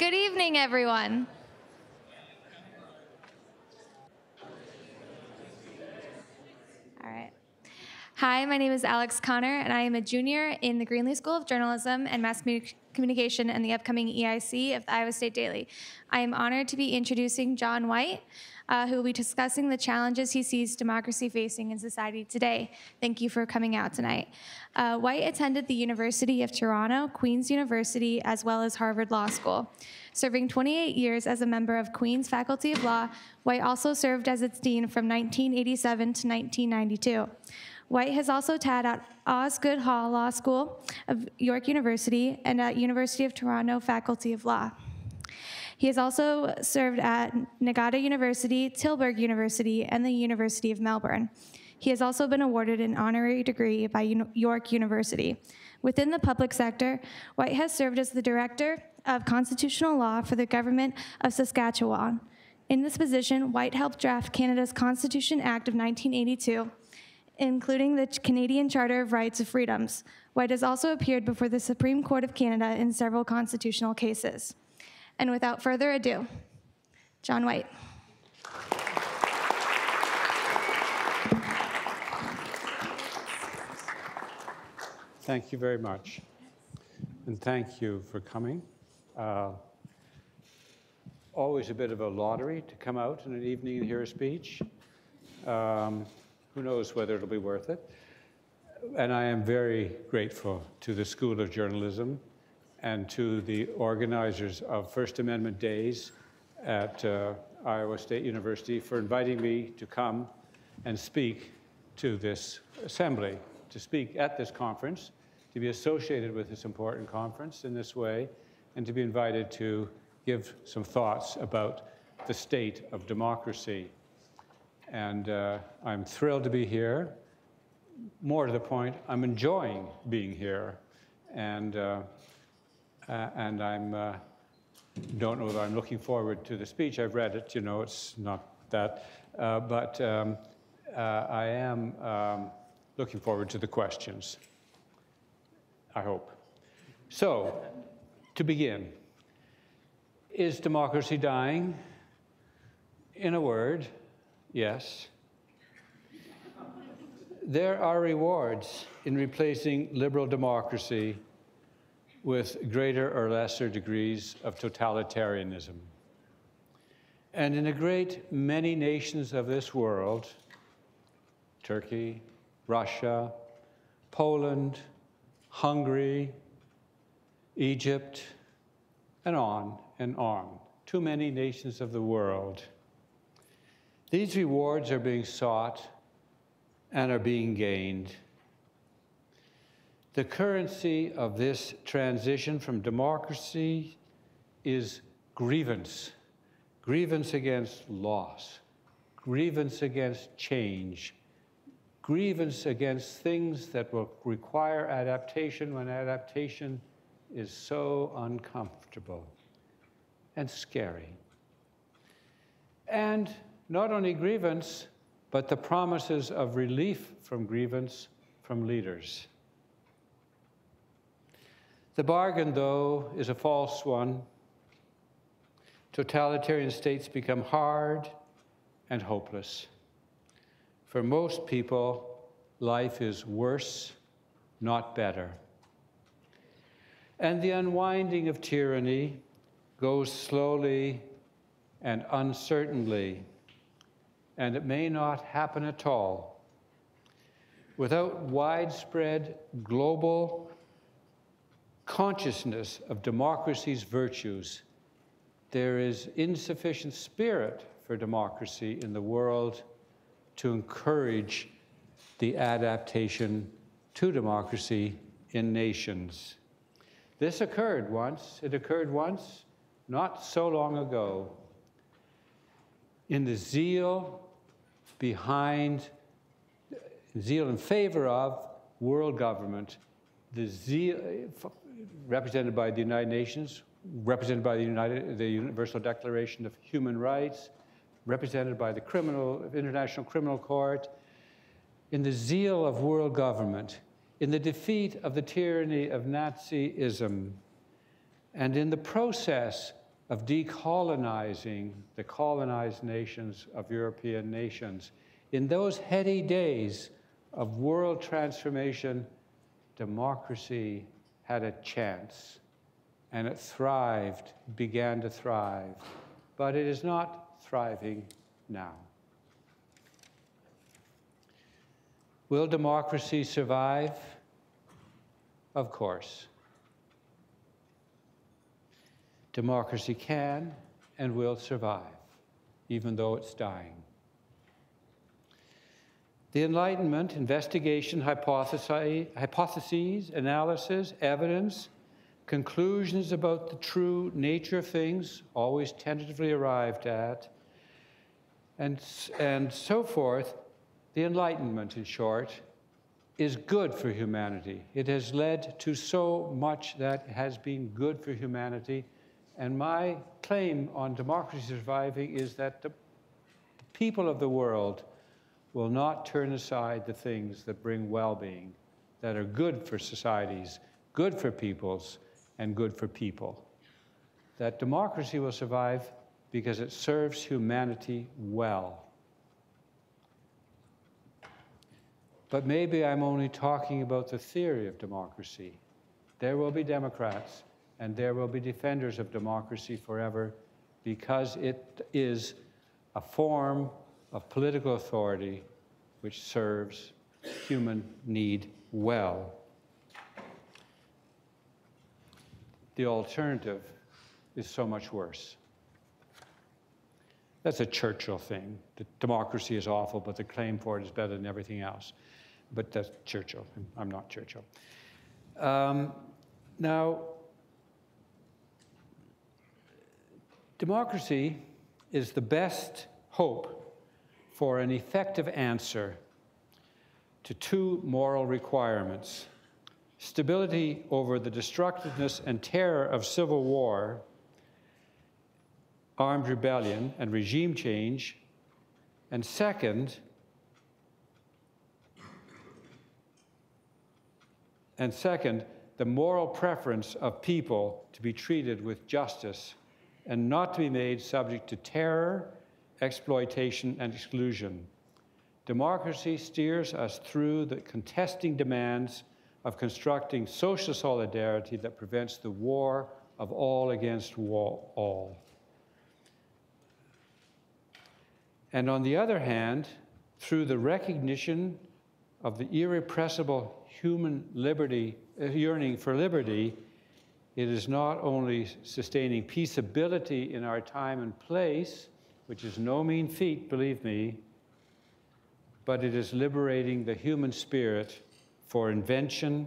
Good evening, everyone. All right. Hi, my name is Alex Connor, and I am a junior in the Greenlee School of Journalism and Mass Communication and the upcoming EIC of the Iowa State Daily. I am honored to be introducing John Whyte, who will be discussing the challenges he sees democracy facing in society today. Thank you for coming out tonight. Whyte attended the University of Toronto, Queen's University, as well as Harvard Law School. Serving 28 years as a member of Queen's Faculty of Law, Whyte also served as its dean from 1987 to 1992. Whyte has also taught at Osgoode Hall Law School of York University and at University of Toronto Faculty of Law. He has also served at Nevada University, Tilburg University, and the University of Melbourne. He has also been awarded an honorary degree by York University. Within the public sector, Whyte has served as the Director of Constitutional Law for the Government of Saskatchewan. In this position, Whyte helped draft Canada's Constitution Act of 1982, including the Canadian Charter of Rights and Freedoms. Whyte has also appeared before the Supreme Court of Canada in several constitutional cases. And without further ado, John Whyte. Thank you very much. And thank you for coming. Always a bit of a lottery to come out in an evening and hear a speech. Who knows whether it'll be worth it. And I am very grateful to the School of Journalism and to the organizers of First Amendment Days at Iowa State University for inviting me to come and speak to this assembly, to speak at this conference, to be associated with this important conference in this way, and to be invited to give some thoughts about the state of democracy. And I'm thrilled to be here. More to the point, I'm enjoying being here. And I'm don't know that I'm looking forward to the speech. I've read it, you know, it's not that. But I am looking forward to the questions, I hope. So, to begin, is democracy dying? In a word, yes. There are rewards in replacing liberal democracy with greater or lesser degrees of totalitarianism. And in a great many nations of this world, Turkey, Russia, Poland, Hungary, Egypt, and on, too many nations of the world, these rewards are being sought and are being gained. The currency of this transition from democracy is grievance. Grievance against loss. Grievance against change. Grievance against things that will require adaptation when adaptation is so uncomfortable and scary. And not only grievance, but the promises of relief from grievance from leaders. The bargain, though, is a false one. Totalitarian states become hard and hopeless. For most people, life is worse, not better. And the unwinding of tyranny goes slowly and uncertainly, and it may not happen at all. Without widespread global consciousness of democracy's virtues, there is insufficient spirit for democracy in the world to encourage the adaptation to democracy in nations. This occurred once. It occurred once, not so long ago. In the zeal in favor of world government, the zeal represented by the United Nations, represented by the Universal Declaration of Human Rights, represented by the International Criminal Court, in the zeal of world government, in the defeat of the tyranny of Nazism, and in the process of decolonizing the colonized nations of European nations. In those heady days of world transformation, democracy had a chance, and it thrived, began to thrive, but it is not thriving now. Will democracy survive? Of course. Democracy can and will survive, even though it's dying. The Enlightenment, investigation, hypotheses, analysis, evidence, conclusions about the true nature of things, always tentatively arrived at, and so forth. The Enlightenment, in short, is good for humanity. It has led to so much that has been good for humanity. And my claim on democracy surviving is that the people of the world will not turn aside the things that bring well-being, that are good for societies, good for peoples, and good for people. That democracy will survive because it serves humanity well. But maybe I'm only talking about the theory of democracy. There will be Democrats, and there will be defenders of democracy forever, because it is a form of political authority which serves human need well. The alternative is so much worse. That's a Churchill thing. The democracy is awful, but the claim for it is better than everything else. But that's Churchill. I'm not Churchill. Now, democracy is the best hope for an effective answer to two moral requirements: stability over the destructiveness and terror of civil war, armed rebellion, and regime change, and second, the moral preference of people to be treated with justice and not to be made subject to terror, exploitation, and exclusion. Democracy steers us through the contesting demands of constructing social solidarity that prevents the war of all against all. And on the other hand, through the recognition of the irrepressible human liberty, yearning for liberty, it is not only sustaining peaceability in our time and place, which is no mean feat, believe me, but it is liberating the human spirit for invention,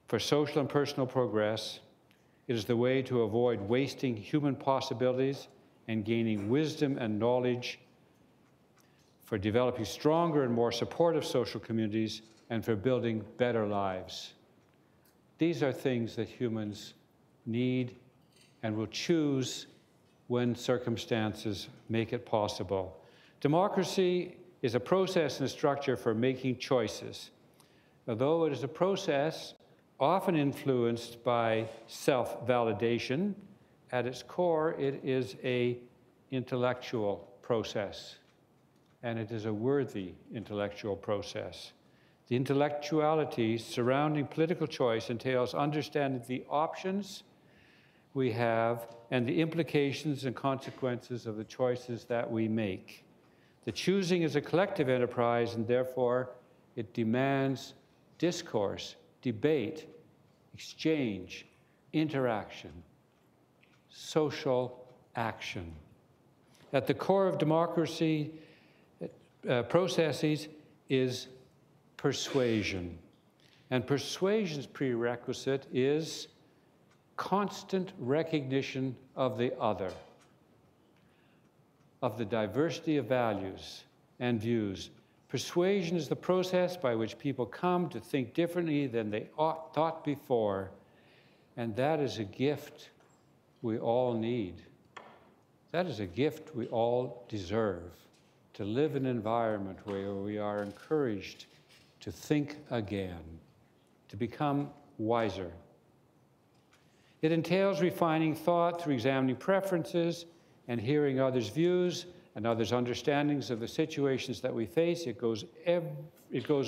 for social and personal progress. It is the way to avoid wasting human possibilities and gaining wisdom and knowledge, for developing stronger and more supportive social communities, and for building better lives. These are things that humans need and will choose when circumstances make it possible. Democracy is a process and a structure for making choices. Although it is a process often influenced by self-validation, at its core, it is an intellectual process, and it is a worthy intellectual process. The intellectuality surrounding political choice entails understanding the options we have and the implications and consequences of the choices that we make. The choosing is a collective enterprise, and therefore it demands discourse, debate, exchange, interaction, social action. At the core of democracy processes is persuasion. And persuasion's prerequisite is constant recognition of the other, of the diversity of values and views. Persuasion is the process by which people come to think differently than they thought before, and that is a gift we all need. That is a gift we all deserve, to live in an environment where we are encouraged to think again, to become wiser. It entails refining thought through examining preferences and hearing others' views and others' understandings of the situations that we face. It goes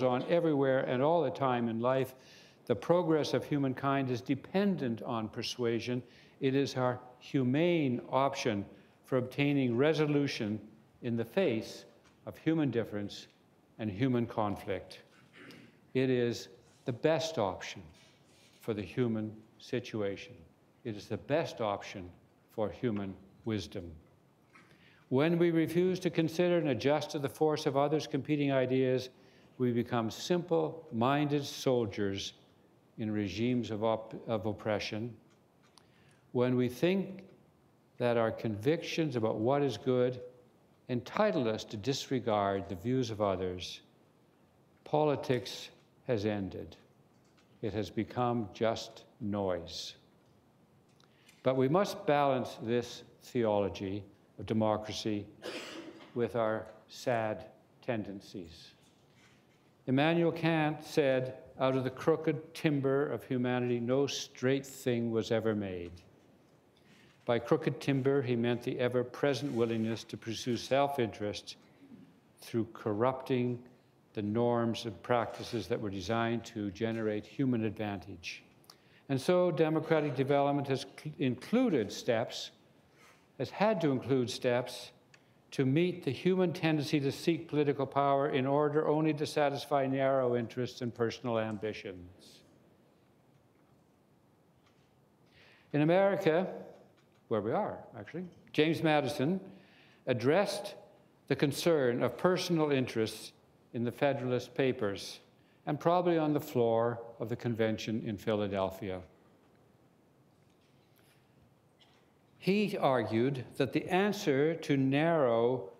on everywhere and all the time in life. The progress of humankind is dependent on persuasion. It is our humane option for obtaining resolution in the face of human difference and human conflict. It is the best option for the human situation. It is the best option for human wisdom. When we refuse to consider and adjust to the force of others' competing ideas, we become simple-minded soldiers in regimes of oppression. When we think that our convictions about what is good entitle us to disregard the views of others, politics has ended. It has become just noise. But we must balance this theology of democracy with our sad tendencies. Immanuel Kant said, "Out of the crooked timber of humanity, no straight thing was ever made." By crooked timber, he meant the ever-present willingness to pursue self-interest through corrupting the norms and practices that were designed to generate human advantage. And so democratic development has had to include steps to meet the human tendency to seek political power in order only to satisfy narrow interests and personal ambitions. In America, where we are, actually, James Madison addressed the concern of personal interests in the Federalist Papers and probably on the floor of the convention in Philadelphia. He argued that the answer to narrow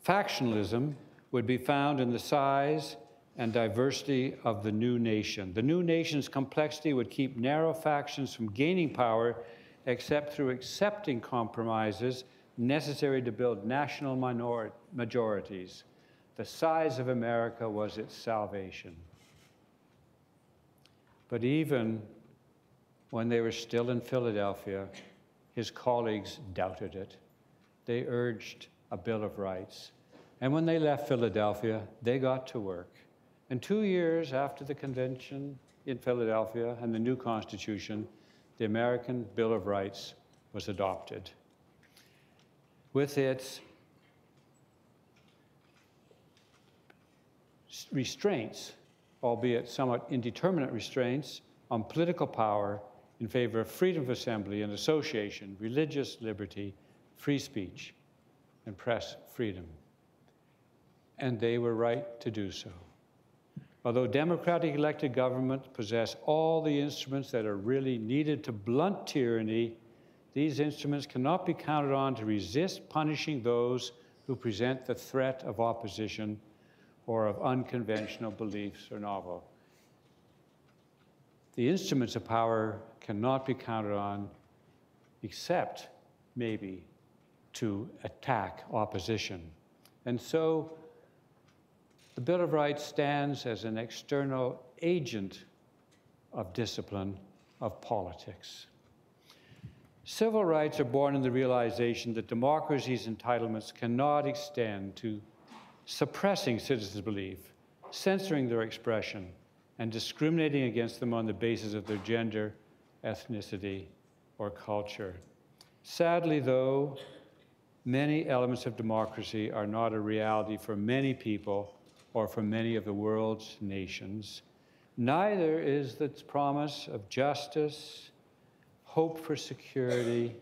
factionalism would be found in the size and diversity of the new nation. The new nation's complexity would keep narrow factions from gaining power except through accepting compromises necessary to build national majorities. The size of America was its salvation. But even when they were still in Philadelphia, his colleagues doubted it. They urged a Bill of Rights. And when they left Philadelphia, they got to work. And 2 years after the convention in Philadelphia and the new Constitution, the American Bill of Rights was adopted. With its restraints, albeit somewhat indeterminate restraints, on political power in favor of freedom of assembly and association, religious liberty, free speech, and press freedom. And they were right to do so. Although democratic elected governments possess all the instruments that are really needed to blunt tyranny, these instruments cannot be counted on to resist punishing those who present the threat of opposition or of unconventional beliefs or novel. The instruments of power cannot be counted on except maybe to attack opposition. And so the Bill of Rights stands as an external agent of discipline of politics. Civil rights are born in the realization that democracy's entitlements cannot extend to suppressing citizens' belief, censoring their expression, and discriminating against them on the basis of their gender, ethnicity, or culture. Sadly, though, many elements of democracy are not a reality for many people or for many of the world's nations. Neither is the promise of justice, hope for security,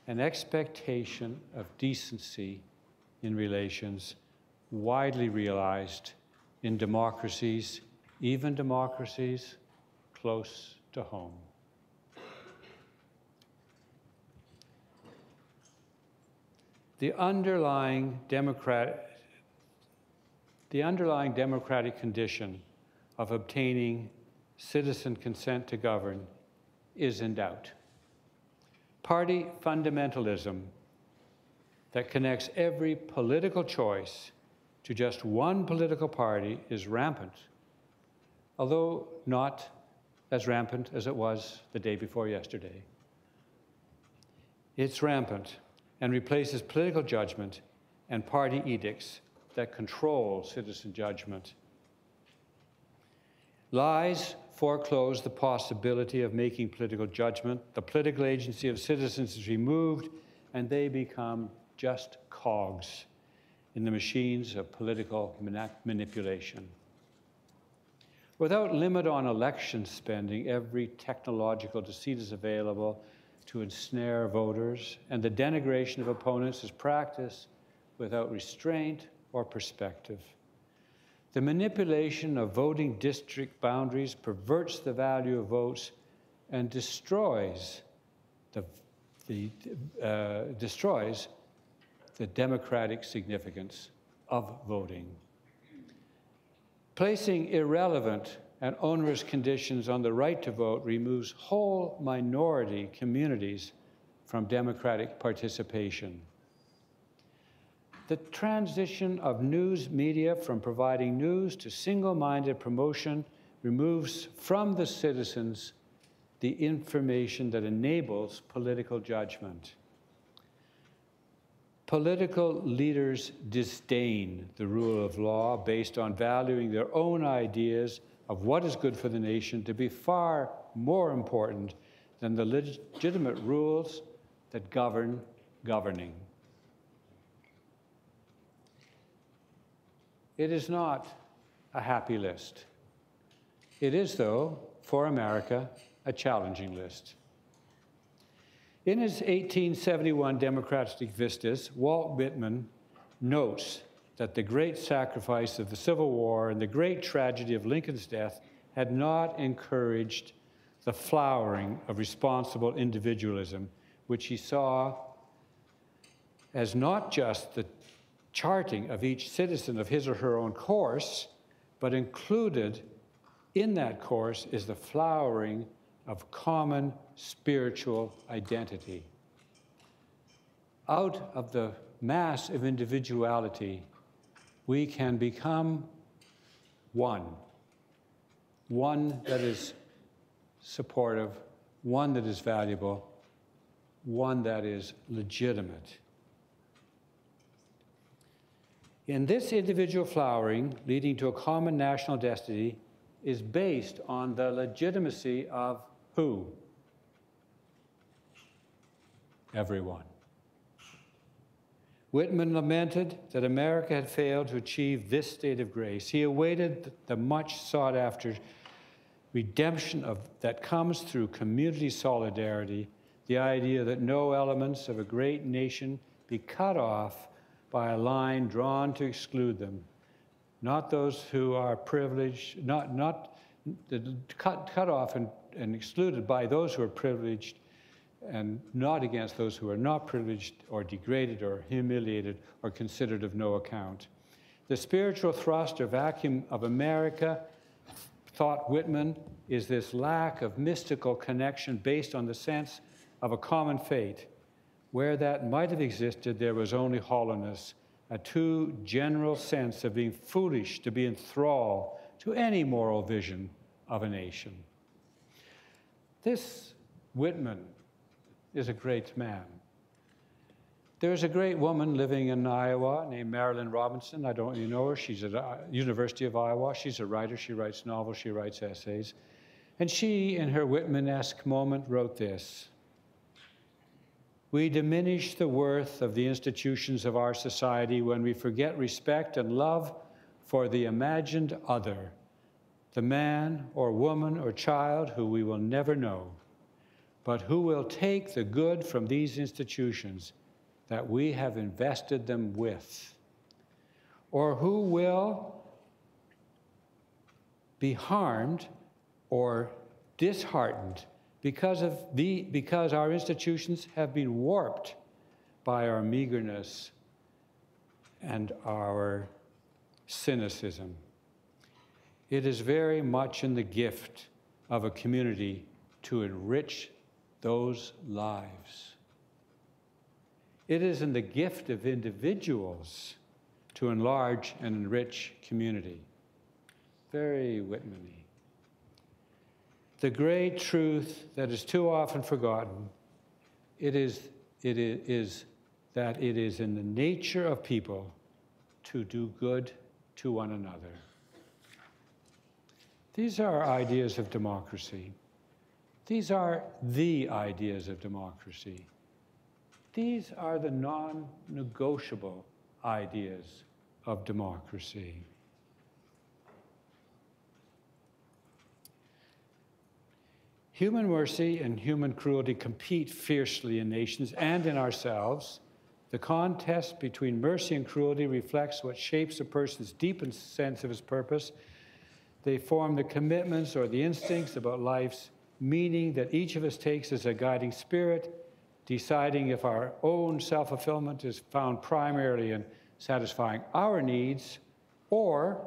and expectation of decency in relations widely realized in democracies, even democracies close to home. The underlying democratic condition of obtaining citizen consent to govern is in doubt. Party fundamentalism that connects every political choice to just one political party is rampant, although not as rampant as it was the day before yesterday. It's rampant and replaces political judgment and party edicts that control citizen judgment. Lies foreclose the possibility of making political judgment. The political agency of citizens is removed, and they become just cogs in the machines of political manipulation. Without limit on election spending, every technological deceit is available to ensnare voters, and the denigration of opponents is practiced without restraint or perspective. The manipulation of voting district boundaries perverts the value of votes and destroys the democratic significance of voting. Placing irrelevant and onerous conditions on the right to vote removes whole minority communities from democratic participation. The transition of news media from providing news to single-minded promotion removes from the citizens the information that enables political judgment. Political leaders disdain the rule of law based on valuing their own ideas of what is good for the nation to be far more important than the legitimate rules that govern governing. It is not a happy list. It is, though, for America, a challenging list. In his 1871 Democratic Vistas, Walt Whitman notes that the great sacrifice of the Civil War and the great tragedy of Lincoln's death had not encouraged the flowering of responsible individualism, which he saw as not just the charting of each citizen of his or her own course, but included in that course is the flowering of common spiritual identity. Out of the mass of individuality, we can become one that is supportive, one that is valuable, one that is legitimate. In this individual flowering, leading to a common national destiny, is based on the legitimacy of who? Everyone. Whitman lamented that America had failed to achieve this state of grace. He awaited the much sought-after redemption that comes through community solidarity, the idea that no elements of a great nation be cut off by a line drawn to exclude them, not those who are privileged, cut off and excluded by those who are privileged, and not against those who are not privileged or degraded or humiliated or considered of no account. The spiritual thrust or vacuum of America, thought Whitman, is this lack of mystical connection based on the sense of a common fate. Where that might have existed, there was only hollowness, a too general sense of being foolish to be enthralled to any moral vision of a nation. This Whitman is a great man. There's a great woman living in Iowa named Marilyn Robinson. I don't know, you know her. She's at the University of Iowa. She's a writer. She writes novels. She writes essays. And she, in her Whitman-esque moment, wrote this: "We diminish the worth of the institutions of our society when we forget respect and love for the imagined other, the man or woman or child who we will never know, but who will take the good from these institutions that we have invested them with, or who will be harmed or disheartened because our institutions have been warped by our meagerness and our cynicism. It is very much in the gift of a community to enrich those lives. It is in the gift of individuals to enlarge and enrich community." Very Whitman-y. the great truth that is too often forgotten, it is that it is in the nature of people to do good to one another. These are ideas of democracy. These are the ideas of democracy. These are the non-negotiable ideas of democracy. Human mercy and human cruelty compete fiercely in nations and in ourselves. The contest between mercy and cruelty reflects what shapes a person's deepest sense of his purpose. They form the commitments or the instincts about life's meaning that each of us takes as a guiding spirit, deciding if our own self-fulfillment is found primarily in satisfying our needs, or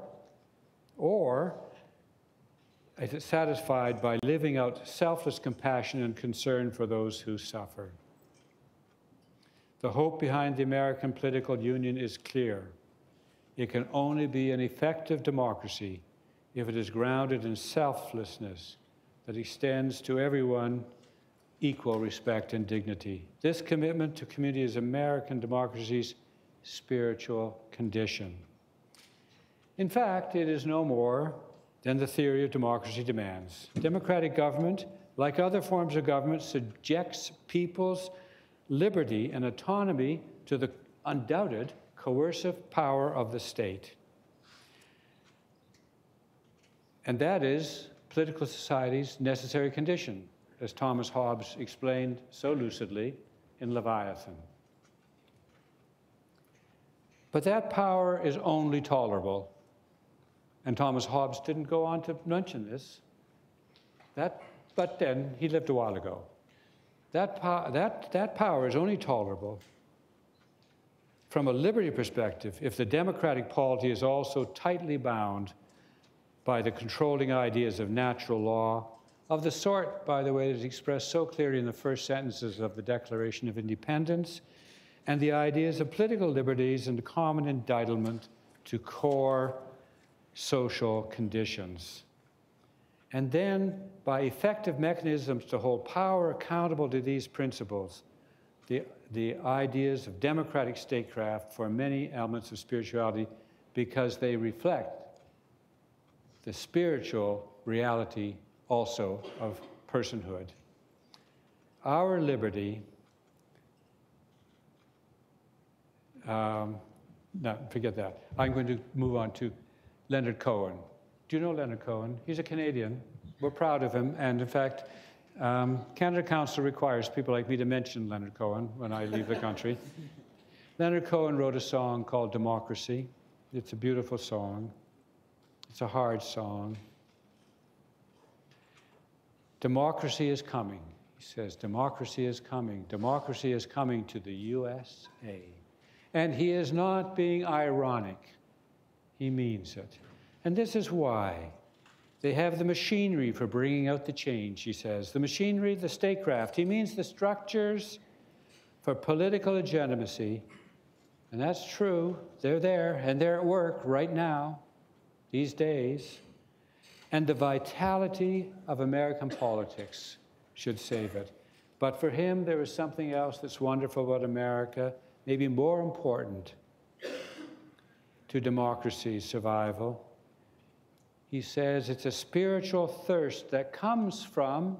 is it satisfied by living out selfless compassion and concern for those who suffer. The hope behind the American political union is clear. It can only be an effective democracy if it is grounded in selflessness that extends to everyone equal respect and dignity. This commitment to community is American democracy's spiritual condition. In fact, it is no more than the theory of democracy demands. Democratic government, like other forms of government, subjects people's liberty and autonomy to the undoubted coercive power of the state. And that is political society's necessary condition, as Thomas Hobbes explained so lucidly in Leviathan. But that power is only tolerable, and Thomas Hobbes didn't go on to mention this, but then he lived a while ago. That power is only tolerable from a liberty perspective if the democratic polity is also tightly bound by the controlling ideas of natural law, of the sort, by the way, that is expressed so clearly in the first sentences of the Declaration of Independence, and the ideas of political liberties and common entitlement to core social conditions. And then, by effective mechanisms to hold power accountable to these principles, the ideas of democratic statecraft for many elements of spirituality, because they reflect the spiritual reality also of personhood. Our liberty, no, forget that. I'm going to move on to Leonard Cohen. Do you know Leonard Cohen? He's a Canadian. We're proud of him. And in fact, Canada Council requires people like me to mention Leonard Cohen when I leave the country. Leonard Cohen wrote a song called Democracy. It's a beautiful song. It's a hard song. Democracy is coming. He says, democracy is coming. Democracy is coming to the USA. And he is not being ironic. He means it. And this is why. They have the machinery for bringing out the change, he says. The machinery, the statecraft. He means the structures for political legitimacy. And that's true. They're there, and they're at work right now, these days. And the vitality of American politics should save it. But for him, there is something else that's wonderful about America, maybe more important to democracy's survival. He says it's a spiritual thirst that comes from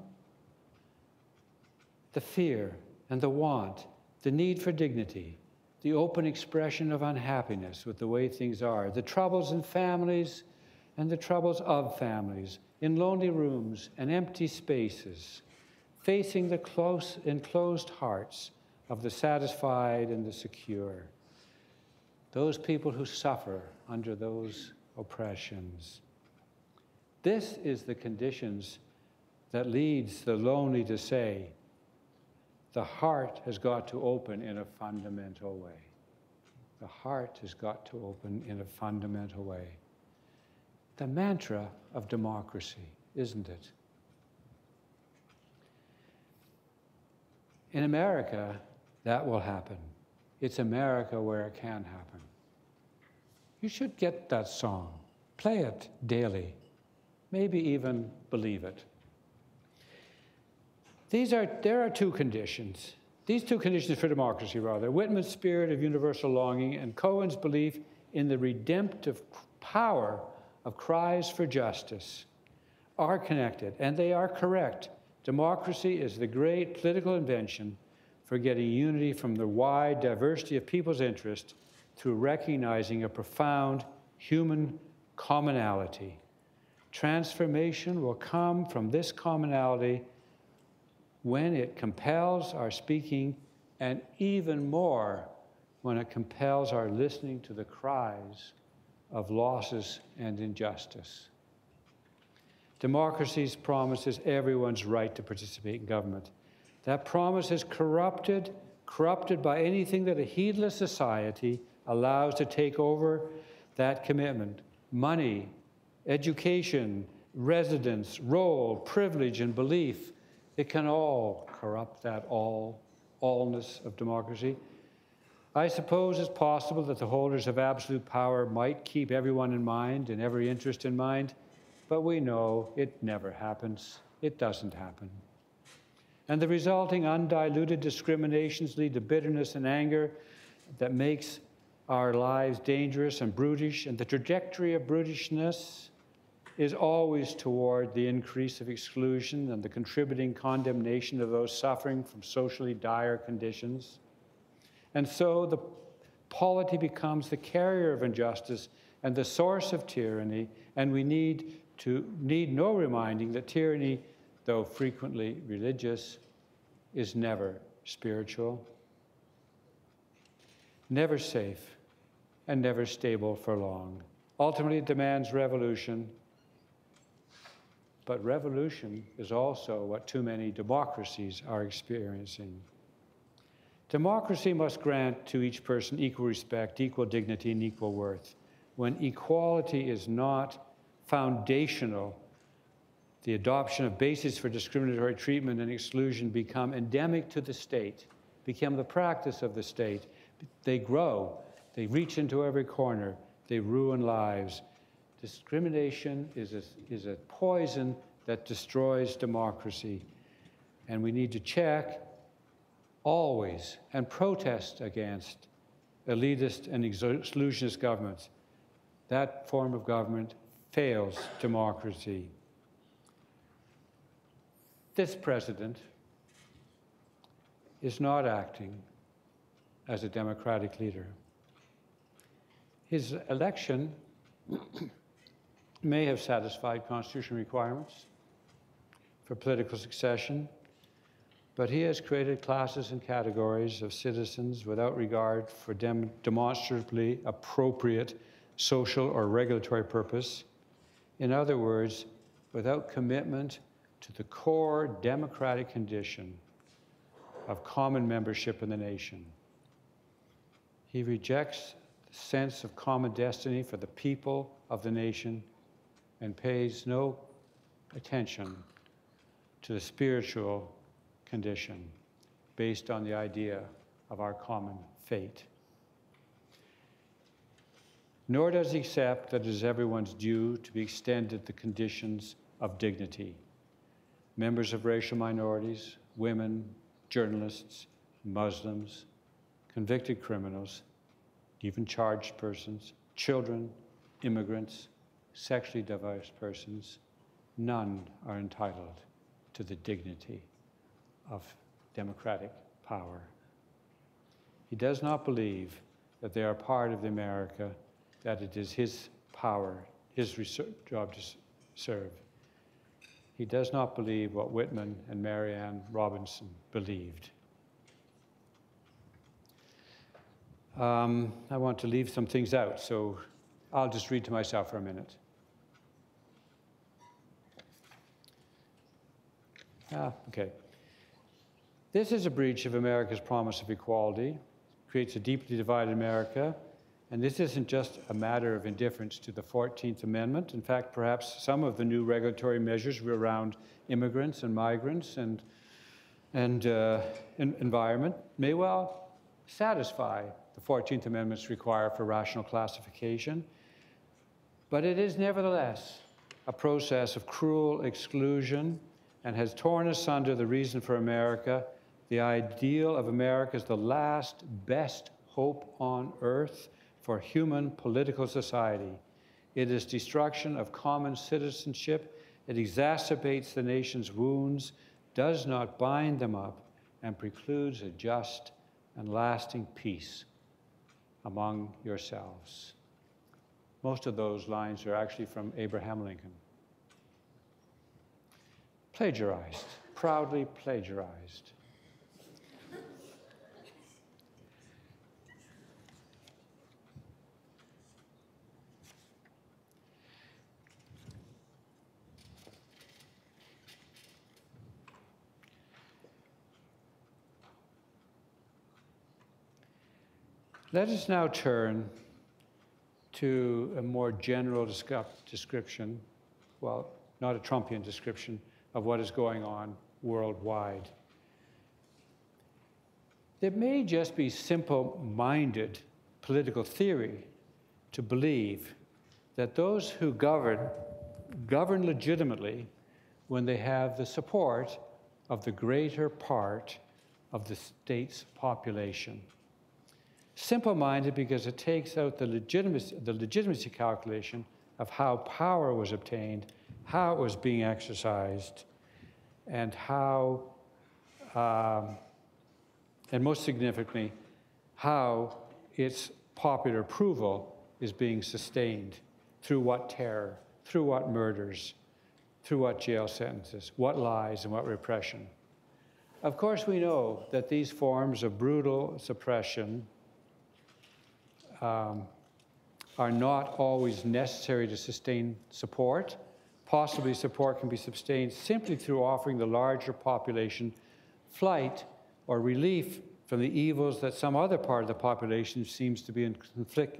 the fear and the want, the need for dignity, the open expression of unhappiness with the way things are, the troubles in families and the troubles of families, in lonely rooms and empty spaces, facing the enclosed hearts of the satisfied and the secure, those people who suffer under those oppressions. This is the conditions that leads the lonely to say, the heart has got to open in a fundamental way. The heart has got to open in a fundamental way. The mantra of democracy, isn't it? In America, that will happen. It's America where it can happen. You should get that song. Play it daily. Maybe even believe it. There are two conditions. These two conditions for democracy, rather. Whitman's spirit of universal longing and Cohen's belief in the redemptive power of cries for justice are connected, and they are correct. Democracy is the great political invention for getting unity from the wide diversity of people's interest through recognizing a profound human commonality. Transformation will come from this commonality when it compels our speaking, and even more when it compels our listening to the cries of losses and injustice. Democracy promises everyone's right to participate in government. That promise is corrupted by anything that a heedless society allows to take over that commitment. Money, education, residence, role, privilege, and belief. It can all corrupt that allness of democracy. I suppose it's possible that the holders of absolute power might keep everyone in mind and every interest in mind, but we know it never happens. It doesn't happen. And the resulting undiluted discriminations lead to bitterness and anger that makes our lives dangerous and brutish, and the trajectory of brutishness is always toward the increase of exclusion and the contributing condemnation of those suffering from socially dire conditions. And so the polity becomes the carrier of injustice and the source of tyranny, and we need no reminding that tyranny, though frequently religious, is never spiritual, never safe, and never stable for long. Ultimately, it demands revolution, but revolution is also what too many democracies are experiencing. Democracy must grant to each person equal respect, equal dignity, and equal worth. When equality is not foundational, the adoption of bases for discriminatory treatment and exclusion become endemic to the state, become the practice of the state. They grow, they reach into every corner, they ruin lives. Discrimination is a poison that destroys democracy, and we need to check always and protest against elitist and exclusionist governments. That form of government fails democracy. This president is not acting as a democratic leader. His election may have satisfied constitutional requirements for political succession, but he has created classes and categories of citizens without regard for demonstrably appropriate social or regulatory purpose. In other words, without commitment to the core democratic condition of common membership in the nation. He rejects the sense of common destiny for the people of the nation and pays no attention to the spiritual condition based on the idea of our common fate. Nor does he accept that it is everyone's due to be extended the conditions of dignity. Members of racial minorities, women, journalists, Muslims, convicted criminals, even charged persons, children, immigrants, sexually diverse persons, none are entitled to the dignity of democratic power. He does not believe that they are part of the America that it is his power, his job to serve. He does not believe what Whitman and Marilyn Robinson believed. I want to leave some things out, so I'll just read to myself for a minute. Okay. This is a breach of America's promise of equality, creates a deeply divided America, and this isn't just a matter of indifference to the 14th Amendment. In fact, perhaps some of the new regulatory measures around immigrants and migrants and environment may well satisfy the 14th Amendment's require for rational classification, but it is nevertheless a process of cruel exclusion and has torn asunder the reason for America. The ideal of America is the last best hope on earth for human political society. It is destruction of common citizenship. It exacerbates the nation's wounds, does not bind them up, and precludes a just and lasting peace among yourselves. Most of those lines are actually from Abraham Lincoln. Plagiarized, proudly plagiarized. Let us now turn to a more general description, well, not a Trumpian description, of what is going on worldwide. There may just be simple-minded political theory to believe that those who govern legitimately when they have the support of the greater part of the state's population. Simple-minded because it takes out the legitimacy calculation of how power was obtained, how it was being exercised, and how, and most significantly, how its popular approval is being sustained. Through what terror, through what murders, through what jail sentences, what lies and what repression. Of course, we know that these forms of brutal suppression are not always necessary to sustain support. Possibly support can be sustained simply through offering the larger population flight or relief from the evils that some other part of the population seems to be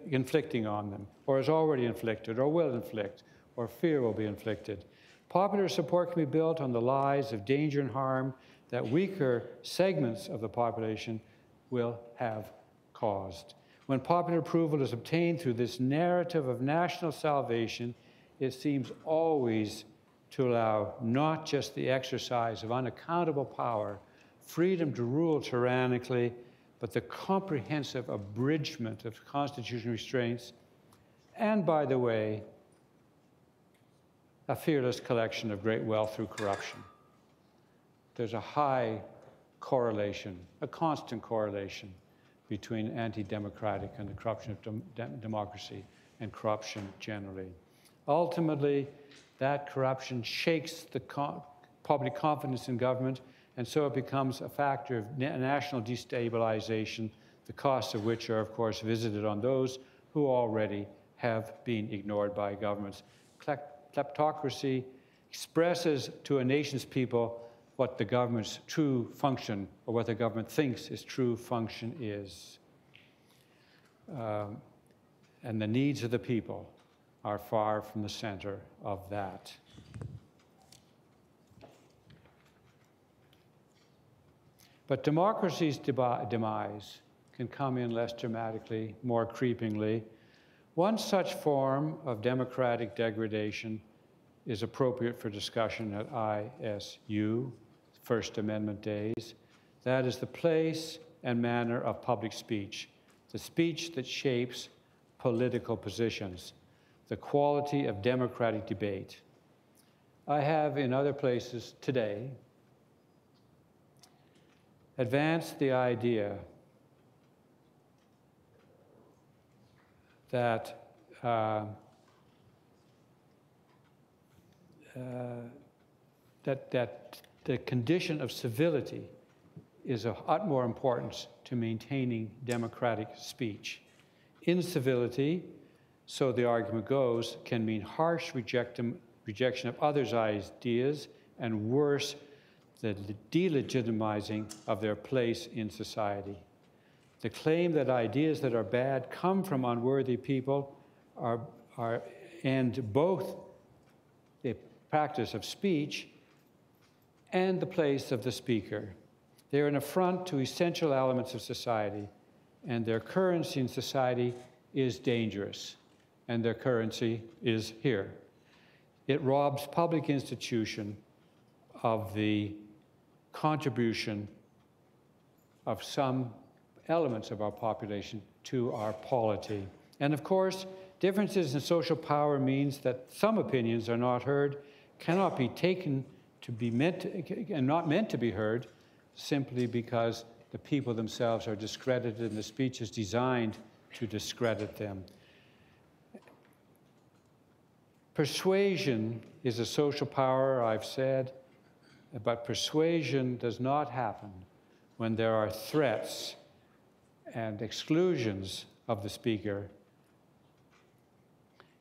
inflicting on them, or has already inflicted, or will inflict, or fear will be inflicted. Popular support can be built on the lies of danger and harm that weaker segments of the population will have caused. When popular approval is obtained through this narrative of national salvation, it seems always to allow not just the exercise of unaccountable power, freedom to rule tyrannically, but the comprehensive abridgment of constitutional restraints, and, by the way, a fearless collection of great wealth through corruption. There's a high correlation, a constant correlation, between anti-democratic and the corruption of democracy and corruption generally. Ultimately, that corruption shakes the public confidence in government, and so it becomes a factor of national destabilization, the costs of which are, of course, visited on those who already have been ignored by governments. Kleptocracy expresses to a nation's people what the government's true function, or what the government thinks its true function is. And the needs of the people are far from the center of that. But democracy's demise can come in less dramatically, more creepingly. One such form of democratic degradation is appropriate for discussion at ISU, First Amendment days. That is the place and manner of public speech, the speech that shapes political positions, the quality of democratic debate. I have, in other places today, advanced the idea that the condition of civility is of utmost importance to maintaining democratic speech. Incivility, so the argument goes, can mean harsh rejection of others' ideas, and worse, the delegitimizing of their place in society. The claim that ideas that are bad come from unworthy people and both the practice of speech and the place of the speaker. They are an affront to essential elements of society, and their currency in society is dangerous, and their currency is here. It robs public institutions of the contribution of some elements of our population to our polity. And of course, differences in social power means that some opinions are not heard, cannot be taken to be and not meant to be heard, simply because the people themselves are discredited and the speech is designed to discredit them. Persuasion is a social power, I've said, but persuasion does not happen when there are threats and exclusions of the speaker.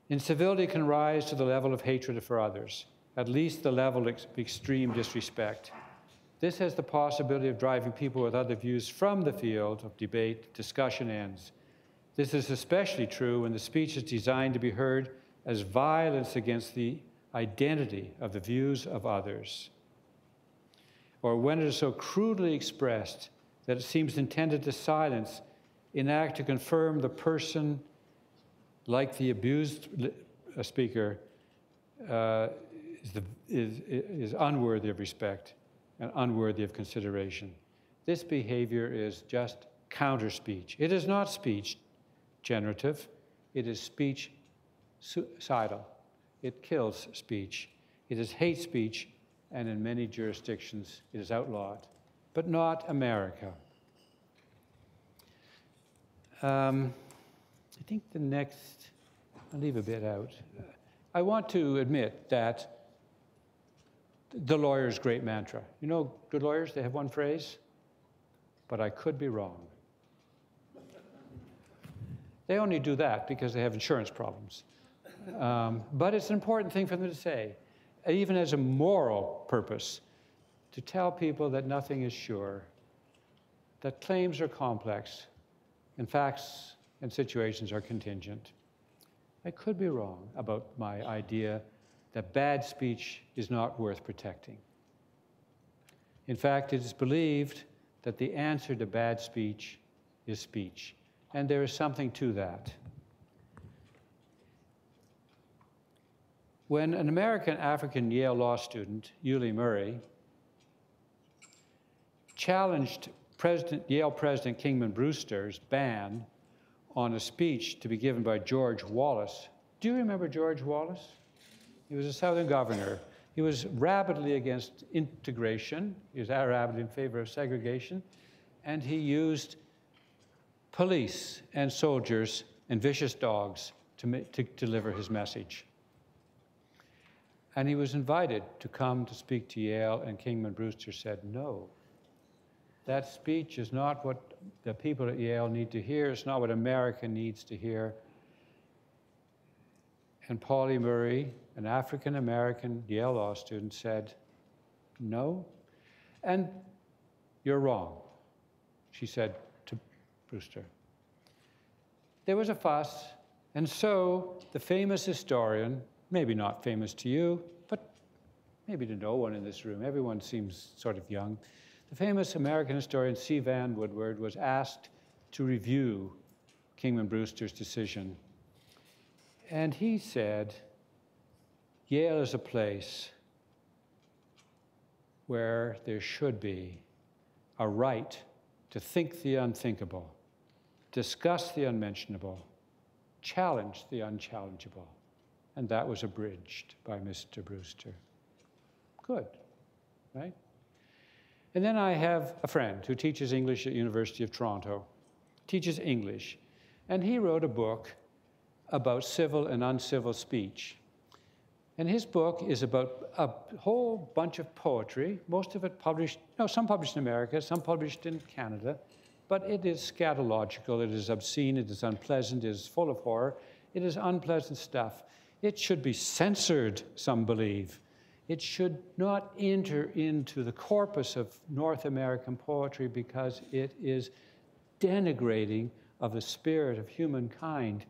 Incivility can rise to the level of hatred for others, at least the level of extreme disrespect. This has the possibility of driving people with other views from the field of debate, discussion ends. This is especially true when the speech is designed to be heard as violence against the identity of the views of others, or when it is so crudely expressed that it seems intended to silence, enact to confirm the person, like the abused speaker, is unworthy of respect and unworthy of consideration. This behavior is just counter-speech. It is not speech generative, it is speech suicidal. It kills speech. It is hate speech, and in many jurisdictions it is outlawed, but not America. I think the next, I'll leave a bit out. I want to admit that the lawyer's great mantra. You know, good lawyers, they have one phrase, but I could be wrong. They only do that because they have insurance problems. But it's an important thing for them to say, even as a moral purpose, to tell people that nothing is sure, that claims are complex, and facts and situations are contingent. I could be wrong about my idea that bad speech is not worth protecting. In fact, it is believed that the answer to bad speech is speech, and there is something to that. When an American African Yale law student, Yulie Murray, challenged Yale President Kingman Brewster's ban on a speech to be given by George Wallace. Do you remember George Wallace? He was a Southern governor. He was rabidly against integration. He was rabidly in favor of segregation. And he used police and soldiers and vicious dogs to deliver his message. And he was invited to come to speak to Yale, and Kingman Brewster said, no. That speech is not what the people at Yale need to hear. It's not what America needs to hear. And Pauli Murray, an African-American Yale law student, said, no. And you're wrong, she said to Brewster. There was a fuss, and so the famous historian, maybe not famous to you, but maybe to no one in this room, everyone seems sort of young, the famous American historian C. Van Woodward was asked to review Kingman Brewster's decision. And he said, Yale is a place where there should be a right to think the unthinkable, discuss the unmentionable, challenge the unchallengeable. And that was abridged by Mr. Brewster. Good, right? And then I have a friend who teaches English at University of Toronto, teaches English, and he wrote a book about civil and uncivil speech. And his book is about a whole bunch of poetry, most of it published, no, some published in America, some published in Canada, but it is scatological, it is obscene, it is unpleasant, it is full of horror, it is unpleasant stuff. It should be censored, some believe. It should not enter into the corpus of North American poetry because it is denigrating of the spirit of humankind.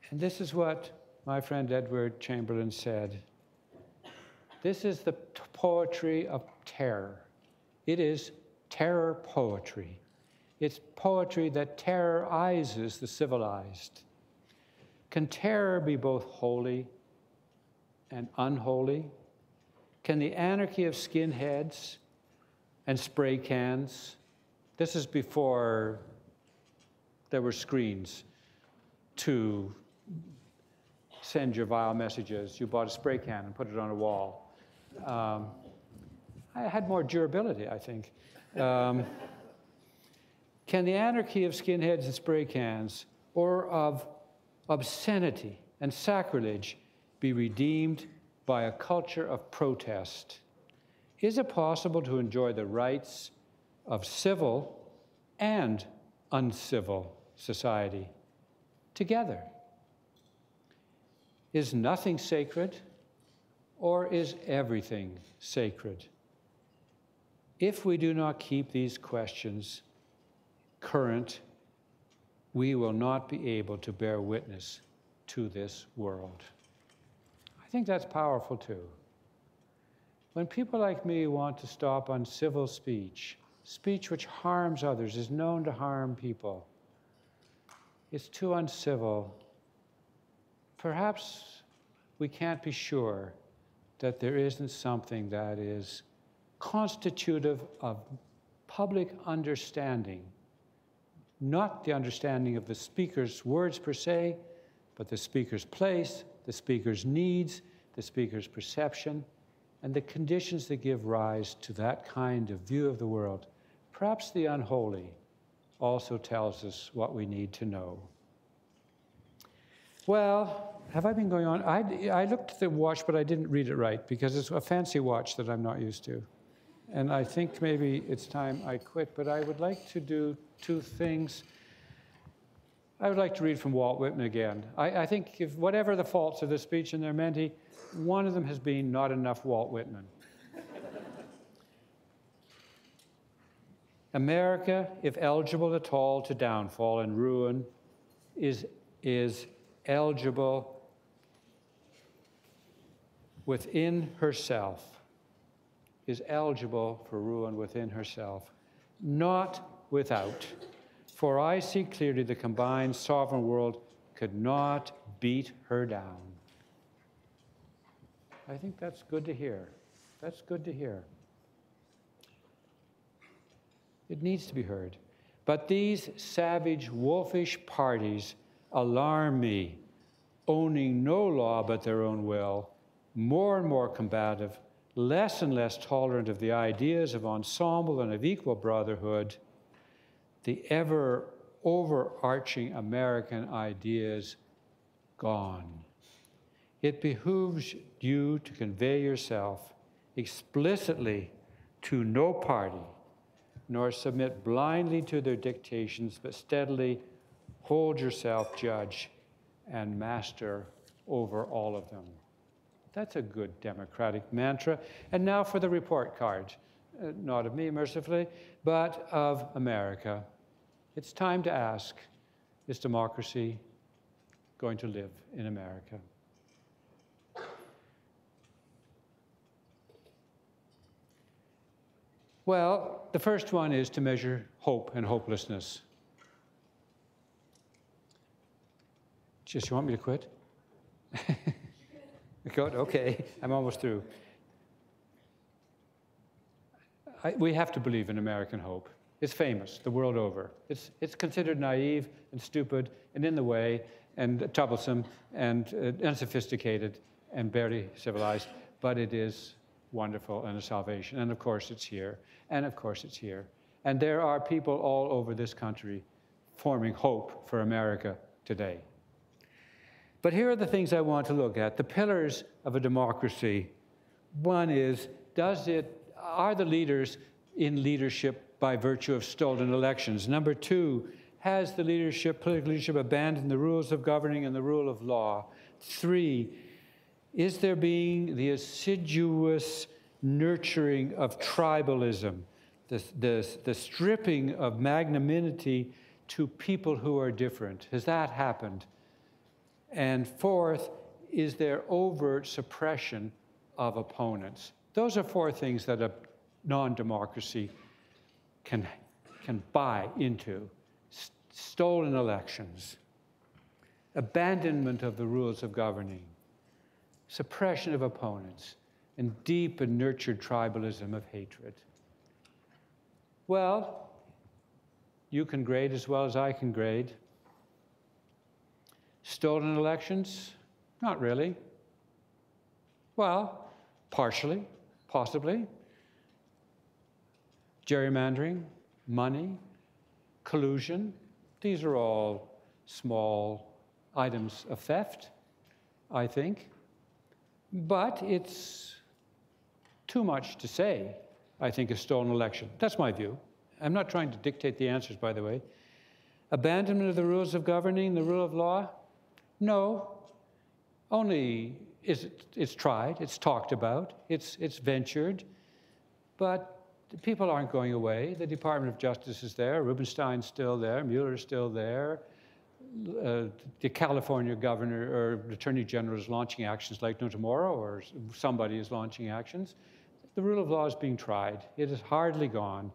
And this is what my friend Edward Chamberlain said. This is the poetry of terror. It is terror poetry. It's poetry that terrorizes the civilized. Can terror be both holy and unholy? Can the anarchy of skinheads and spray cans, this is before there were screens to send your vile messages. You bought a spray can and put it on a wall. I had more durability, I think. Can the anarchy of skinheads and spray cans, or of obscenity and sacrilege, be redeemed by a culture of protest? Is it possible to enjoy the rights of civil and uncivil society together? Is nothing sacred, or is everything sacred? If we do not keep these questions current, we will not be able to bear witness to this world. I think that's powerful too. When people like me want to stop uncivil speech, speech which harms others, is known to harm people, it's too uncivil, perhaps we can't be sure that there isn't something that is constitutive of public understanding, not the understanding of the speaker's words per se, but the speaker's place, the speaker's needs, the speaker's perception, and the conditions that give rise to that kind of view of the world. Perhaps the unholy also tells us what we need to know. Well, have I been going on? I looked at the watch, but I didn't read it right, because it's a fancy watch that I'm not used to. And I think maybe it's time I quit, but I would like to do two things. I would like to read from Walt Whitman again. I think if whatever the faults of the speech and their mentee, one of them has been not enough Walt Whitman. America, if eligible at all to downfall and ruin, is eligible within herself, is eligible for ruin within herself, not without. For I see clearly the combined sovereign world could not beat her down. I think that's good to hear. That's good to hear. It needs to be heard. But these savage, wolfish parties alarm me, owning no law but their own will, more and more combative, less and less tolerant of the ideas of ensemble and of equal brotherhood, the ever overarching American ideas gone. It behooves you to convey yourself explicitly to no party, nor submit blindly to their dictations, but steadily hold yourself judge and master over all of them. That's a good democratic mantra. And now for the report card. Not of me, mercifully, but of America. It's time to ask, is democracy going to live in America? Well, the first one is to measure hope and hopelessness. Just, you want me to quit? Good, okay, I'm almost through. We have to believe in American hope. It's famous the world over. It's considered naive and stupid and in the way and troublesome and unsophisticated and barely civilized, but it is wonderful and a salvation. And of course it's here. And of course it's here. And there are people all over this country forming hope for America today. But here are the things I want to look at. The pillars of a democracy. One is, are the leaders in leadership by virtue of stolen elections? Number two, has the political leadership abandoned the rules of governing and the rule of law? Three, is there being the assiduous nurturing of tribalism, the stripping of magnanimity to people who are different? Has that happened? And fourth, is there overt suppression of opponents? Those are four things that a non-democracy can buy into. Stolen elections, abandonment of the rules of governing, suppression of opponents, and deep and nurtured tribalism of hatred. Well, you can grade as well as I can grade. Stolen elections? Not really. Well, partially, possibly. Gerrymandering, money, collusion, these are all small items of theft, I think. But it's too much to say, I think, a stolen election. That's my view. I'm not trying to dictate the answers, by the way. Abandonment of the rules of governing, the rule of law? No. Only it's tried, it's talked about, it's ventured, but the people aren't going away. The Department of Justice is there, Rubinstein's still there, Mueller's still there. The California governor or attorney general is launching actions like no tomorrow, or somebody is launching actions. The rule of law is being tried. It is hardly gone.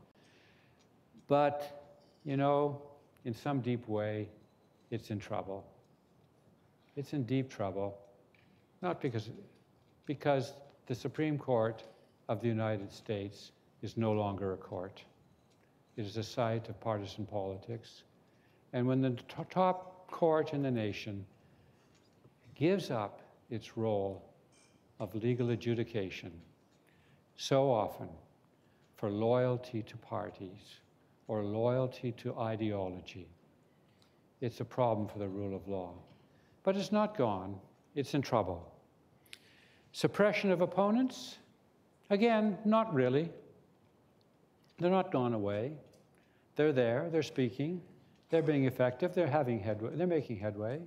But, you know, in some deep way, it's in trouble. It's in deep trouble. Not because the Supreme Court of the United States is no longer a court. It is a site of partisan politics. And when the top court in the nation gives up its role of legal adjudication so often for loyalty to parties or loyalty to ideology, it's a problem for the rule of law. But it's not gone. It's in trouble. Suppression of opponents? Again, not really. They're not gone away. They're there. They're speaking. They're being effective. They're having headway. They're making headway.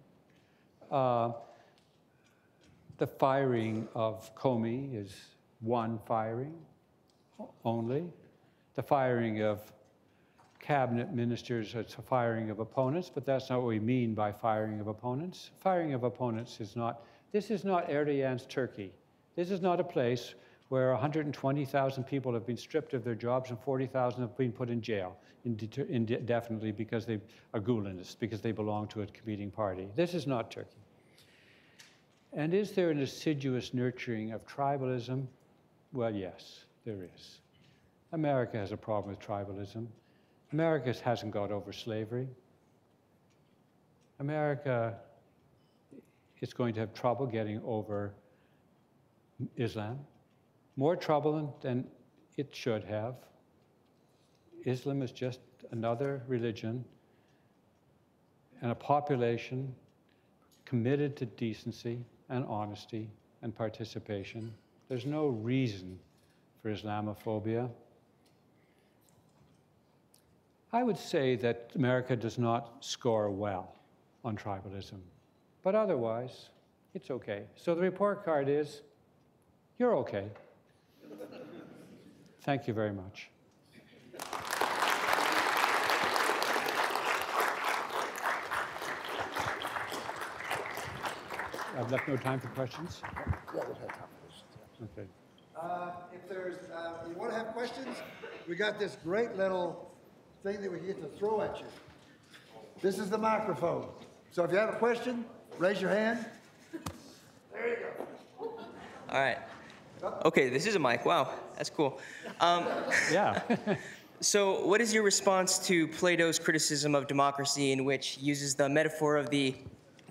The firing of Comey is one firing only. The firing of cabinet ministers is a firing of opponents, but that's not what we mean by firing of opponents. Firing of opponents is not, this is not Erdogan's Turkey. This is not a place where 120,000 people have been stripped of their jobs and 40,000 have been put in jail indefinitely because they are Gulenists, because they belong to a competing party. This is not Turkey. And is there an assiduous nurturing of tribalism? Well, yes, there is. America has a problem with tribalism. America hasn't got over slavery. America is going to have trouble getting over Islam. More trouble than it should have. Islam is just another religion and a population committed to decency and honesty and participation. There's no reason for Islamophobia. I would say that America does not score well on tribalism, but otherwise, it's okay. So the report card is, you're okay. Thank you very much. I've left no time for questions? Yeah, we'll have time for questions. Okay. If there's, you want to have questions, we got this great little thing that we get to throw at you. This is the microphone. So if you have a question, raise your hand. There you go. All right. Okay, this is a mic. Wow, that's cool. Yeah. So what is your response to Plato's criticism of democracy, in which he uses the metaphor of the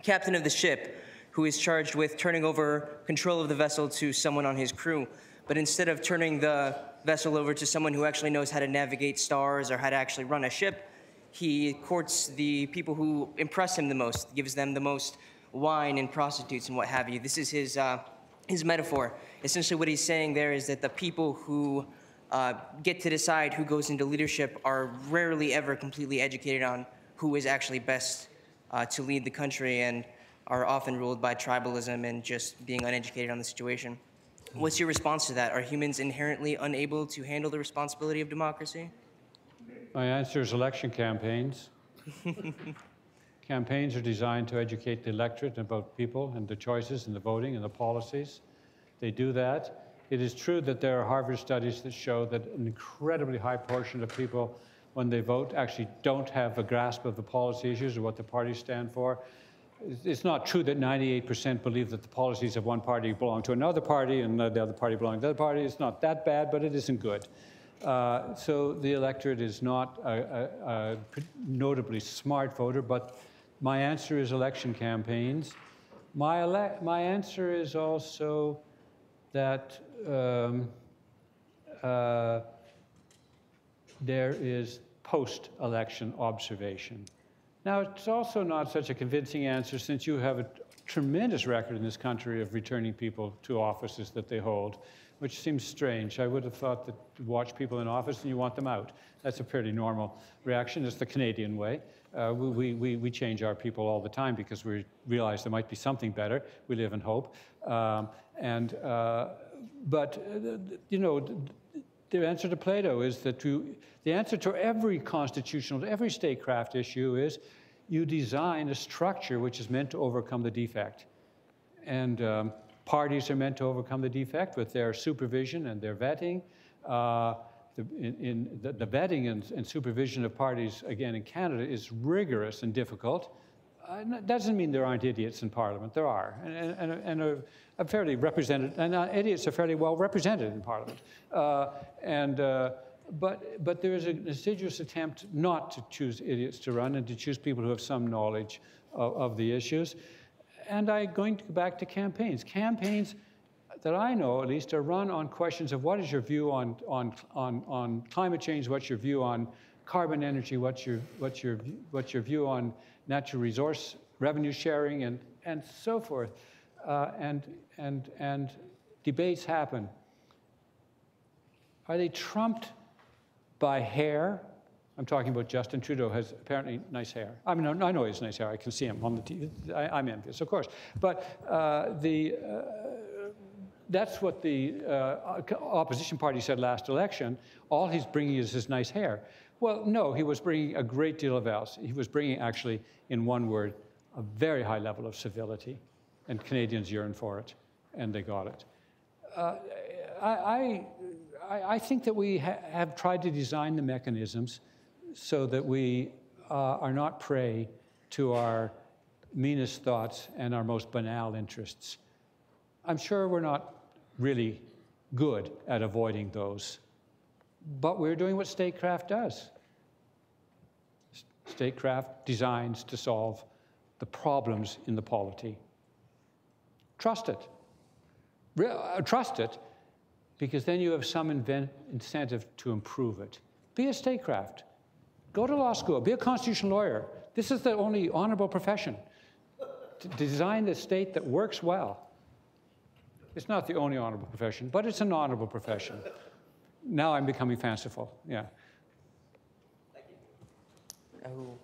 captain of the ship who is charged with turning over control of the vessel to someone on his crew, but instead of turning the vessel over to someone who actually knows how to navigate stars or how to actually run a ship, he courts the people who impress him the most, gives them the most wine and prostitutes and what have you. This is his metaphor. Essentially what he's saying there is that the people who get to decide who goes into leadership are rarely ever completely educated on who is actually best to lead the country, and are often ruled by tribalism and just being uneducated on the situation. What's your response to that? Are humans inherently unable to handle the responsibility of democracy? My answer is election campaigns. Campaigns are designed to educate the electorate about people and the choices and the voting and the policies. They do that. It is true that there are Harvard studies that show that an incredibly high portion of people, when they vote, actually don't have a grasp of the policy issues or what the parties stand for. It's not true that 98% believe that the policies of one party belong to another party and the other party belong to the other party. It's not that bad, but it isn't good. So the electorate is not a notably smart voter, but my answer is election campaigns. My answer is also that there is post-election observation. Now, it's also not such a convincing answer since you have a tremendous record in this country of returning people to offices that they hold, which seems strange. I would have thought that you watch people in office and you want them out. That's a pretty normal reaction. It's the Canadian way. We change our people all the time because we realize there might be something better. We live in hope. But you know, the answer to Plato is that the answer to every constitutional, to every statecraft issue is you design a structure which is meant to overcome the defect. And parties are meant to overcome the defect with their supervision and their vetting. The vetting and supervision of parties, again, in Canada is rigorous and difficult. That doesn't mean there aren't idiots in Parliament. There are, and a fairly represented, and idiots are fairly well represented in Parliament. But there is an assiduous attempt not to choose idiots to run and to choose people who have some knowledge of the issues. And I'm going to go back to campaigns. Campaigns that I know, at least, are run on questions of what is your view on climate change, what's your view on carbon energy, what's your view on natural resource revenue sharing, and so forth. And debates happen. Are they trumped by hair? I'm talking about Justin Trudeau has apparently nice hair. I mean, I know he has nice hair. I can see him on the TV. I'm envious, of course. But that's what the opposition party said last election. All he's bringing is his nice hair. Well, no, he was bringing a great deal of else. He was bringing, actually, in one word, a very high level of civility. And Canadians yearn for it, and they got it. I think that we have tried to design the mechanisms so that we are not prey to our meanest thoughts and our most banal interests. I'm sure we're not really good at avoiding those, but we're doing what statecraft does. Statecraft designs to solve the problems in the polity. Trust it. Trust it, because then you have some incentive to improve it. Be a statecraft. Go to law school. Be a constitutional lawyer. This is the only honorable profession. To design the state that works well. It's not the only honorable profession, but it's an honorable profession. Now I'm becoming fanciful. Yeah. Thank you. Oh.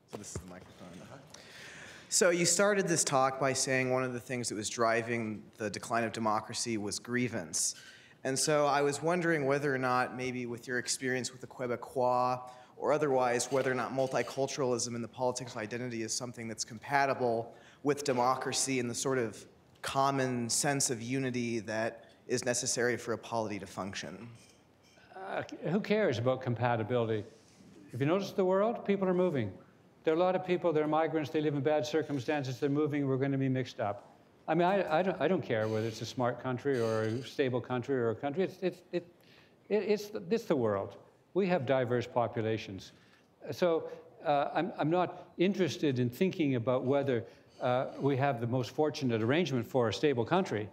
So this is the microphone. So you started this talk by saying one of the things that was driving the decline of democracy was grievance. And so I was wondering whether or not, maybe with your experience with the Quebecois, or otherwise, whether or not multiculturalism in the politics of identity is something that's compatible with democracy and the sort of common sense of unity that is necessary for a polity to function. Who cares about compatibility? If you notice the world, people are moving. There are a lot of people, they're migrants, they live in bad circumstances, they're moving, we're going to be mixed up. I mean, I don't care whether it's a smart country or a stable country or a country. It's the world. We have diverse populations. So I'm not interested in thinking about whether we have the most fortunate arrangement for a stable country.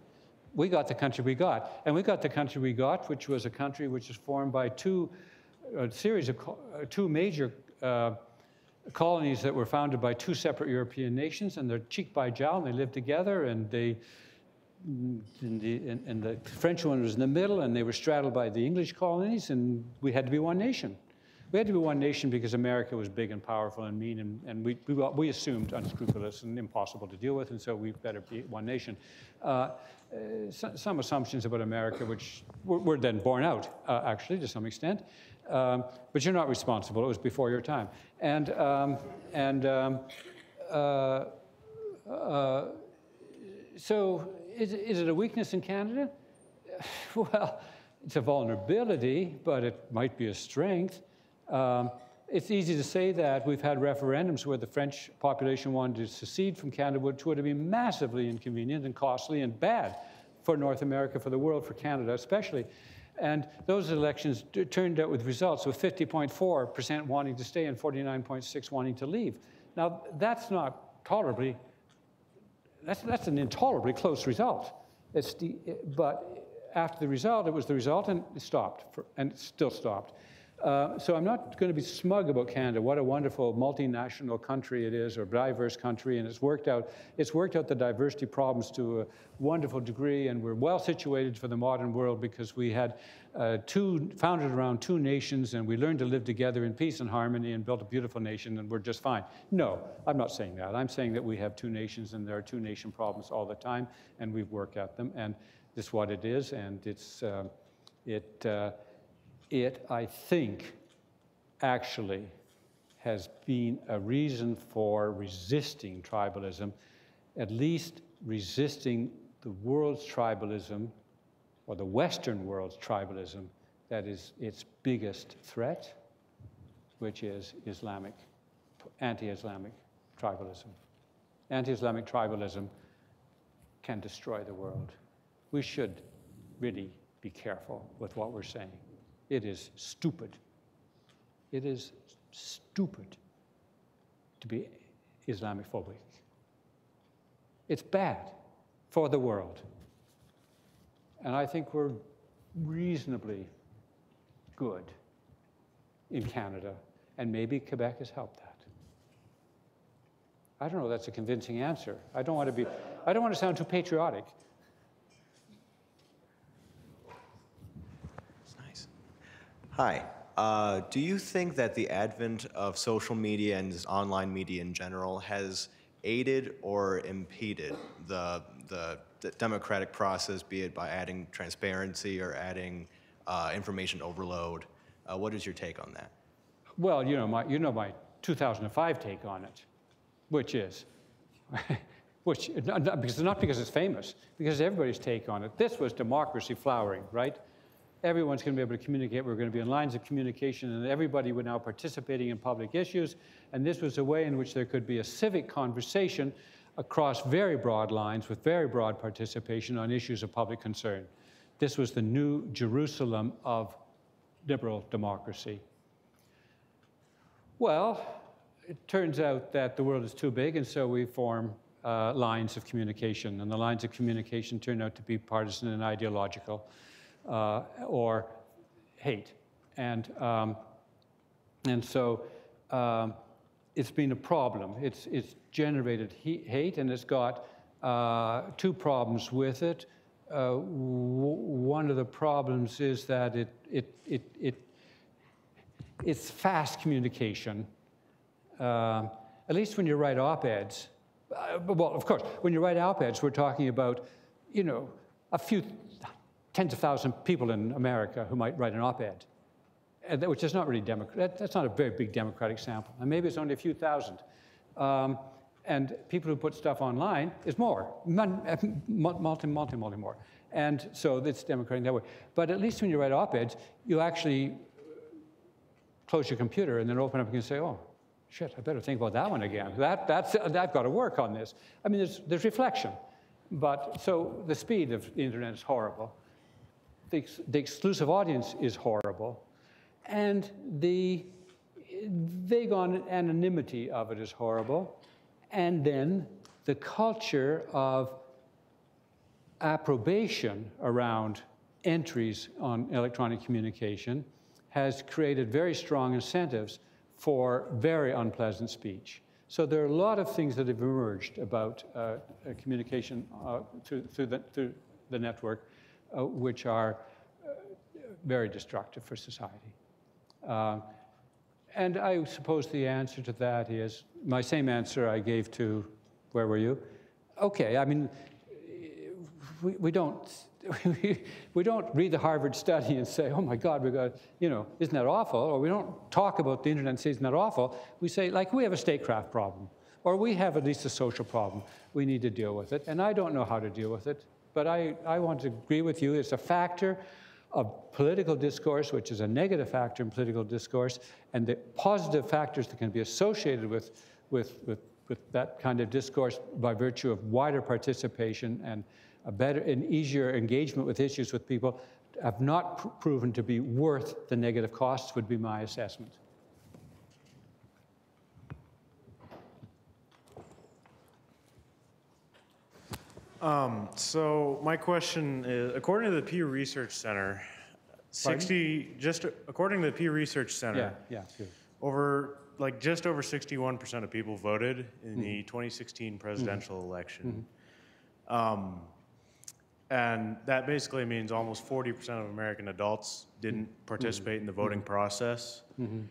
We got the country we got. And we got the country we got, which was a country which was formed by two major colonies that were founded by two separate European nations, and they're cheek by jowl, and they lived together, and the French one was in the middle, and they were straddled by the English colonies, and we had to be one nation. We had to be one nation because America was big and powerful and mean, and we assumed unscrupulous and impossible to deal with, and so we better be one nation. Some assumptions about America, which were then borne out, actually, to some extent. But you're not responsible. It was before your time. So is it a weakness in Canada? Well, it's a vulnerability, but it might be a strength. It's easy to say that. We've had referendums where the French population wanted to secede from Canada, which would have been massively inconvenient and costly and bad for North America, for the world, for Canada especially. And those elections turned out with results with 50.4% wanting to stay and 49.6% wanting to leave. Now, that's not tolerably, that's an intolerably close result. But after the result, it was the result, and it stopped, and it still stopped. So I'm not going to be smug about Canada. What a wonderful multinational country it is, or diverse country, and it's worked out the diversity problems to a wonderful degree, and we're well situated for the modern world because we had founded around two nations, and we learned to live together in peace and harmony and built a beautiful nation, and we're just fine. No, I'm not saying that. I'm saying that we have two nations, and there are two nation problems all the time, and we've worked at them, and this is what it is, and it, I think, actually has been a reason for resisting tribalism, at least resisting the world's tribalism, or the Western world's tribalism, that is its biggest threat, which is anti-Islamic tribalism. Anti-Islamic tribalism can destroy the world. We should really be careful with what we're saying. It is stupid. It is stupid to be Islamophobic. It's bad for the world. And I think we're reasonably good in Canada, and maybe Quebec has helped that. I don't know, that's a convincing answer. I don't want to sound too patriotic. Hi. Do you think that the advent of social media and online media in general has aided or impeded the democratic process, be it by adding transparency or adding information overload? What is your take on that? Well, you know my 2005 take on it, which is, not because it's famous, because everybody's take on it. This was democracy flowering, right? Everyone's going to be able to communicate. We're going to be in lines of communication, and everybody were now participating in public issues. And this was a way in which there could be a civic conversation across very broad lines with very broad participation on issues of public concern. This was the new Jerusalem of liberal democracy. Well, it turns out that the world is too big, and so we form lines of communication. And the lines of communication turn out to be partisan and ideological. Or hate. And so it's been a problem. It's generated hate, and it's got two problems with it. One of the problems is that it's fast communication. At least when you write op-eds. Well, of course, when you write op-eds, we're talking about, a few tens of thousands of people in America who might write an op-ed, which is not really democratic. That's not a very big democratic sample. And maybe it's only a few thousand. And people who put stuff online is more, multi more. And so it's democratic that way. But at least when you write op-eds, you actually close your computer and then open up and you can say, oh, shit, I better think about that one again. I've got to work on this. I mean, there's reflection. But so the speed of the internet is horrible. The exclusive audience is horrible. And the vague anonymity of it is horrible. And then the culture of approbation around entries on electronic communication has created very strong incentives for very unpleasant speech. So there are a lot of things that have emerged about communication through the network, which are very destructive for society. And I suppose the answer to that is my same answer I gave to, where were you? Okay, I mean, we don't read the Harvard study and say, oh my God, we got, isn't that awful? Or we don't talk about the internet and say, isn't that awful? We say, like, we have a statecraft problem, or we have at least a social problem. We need to deal with it. And I don't know how to deal with it, but I want to agree with you. It's a factor of political discourse, which is a negative factor in political discourse, and the positive factors that can be associated with that kind of discourse by virtue of wider participation and a better and easier engagement with issues with people have not proven to be worth the negative costs, would be my assessment. So my question is, according to the Pew Research Center, according to the Pew Research Center, just over 61% of people voted in the 2016 presidential election. And that basically means almost 40% of American adults didn't participate in the voting process. And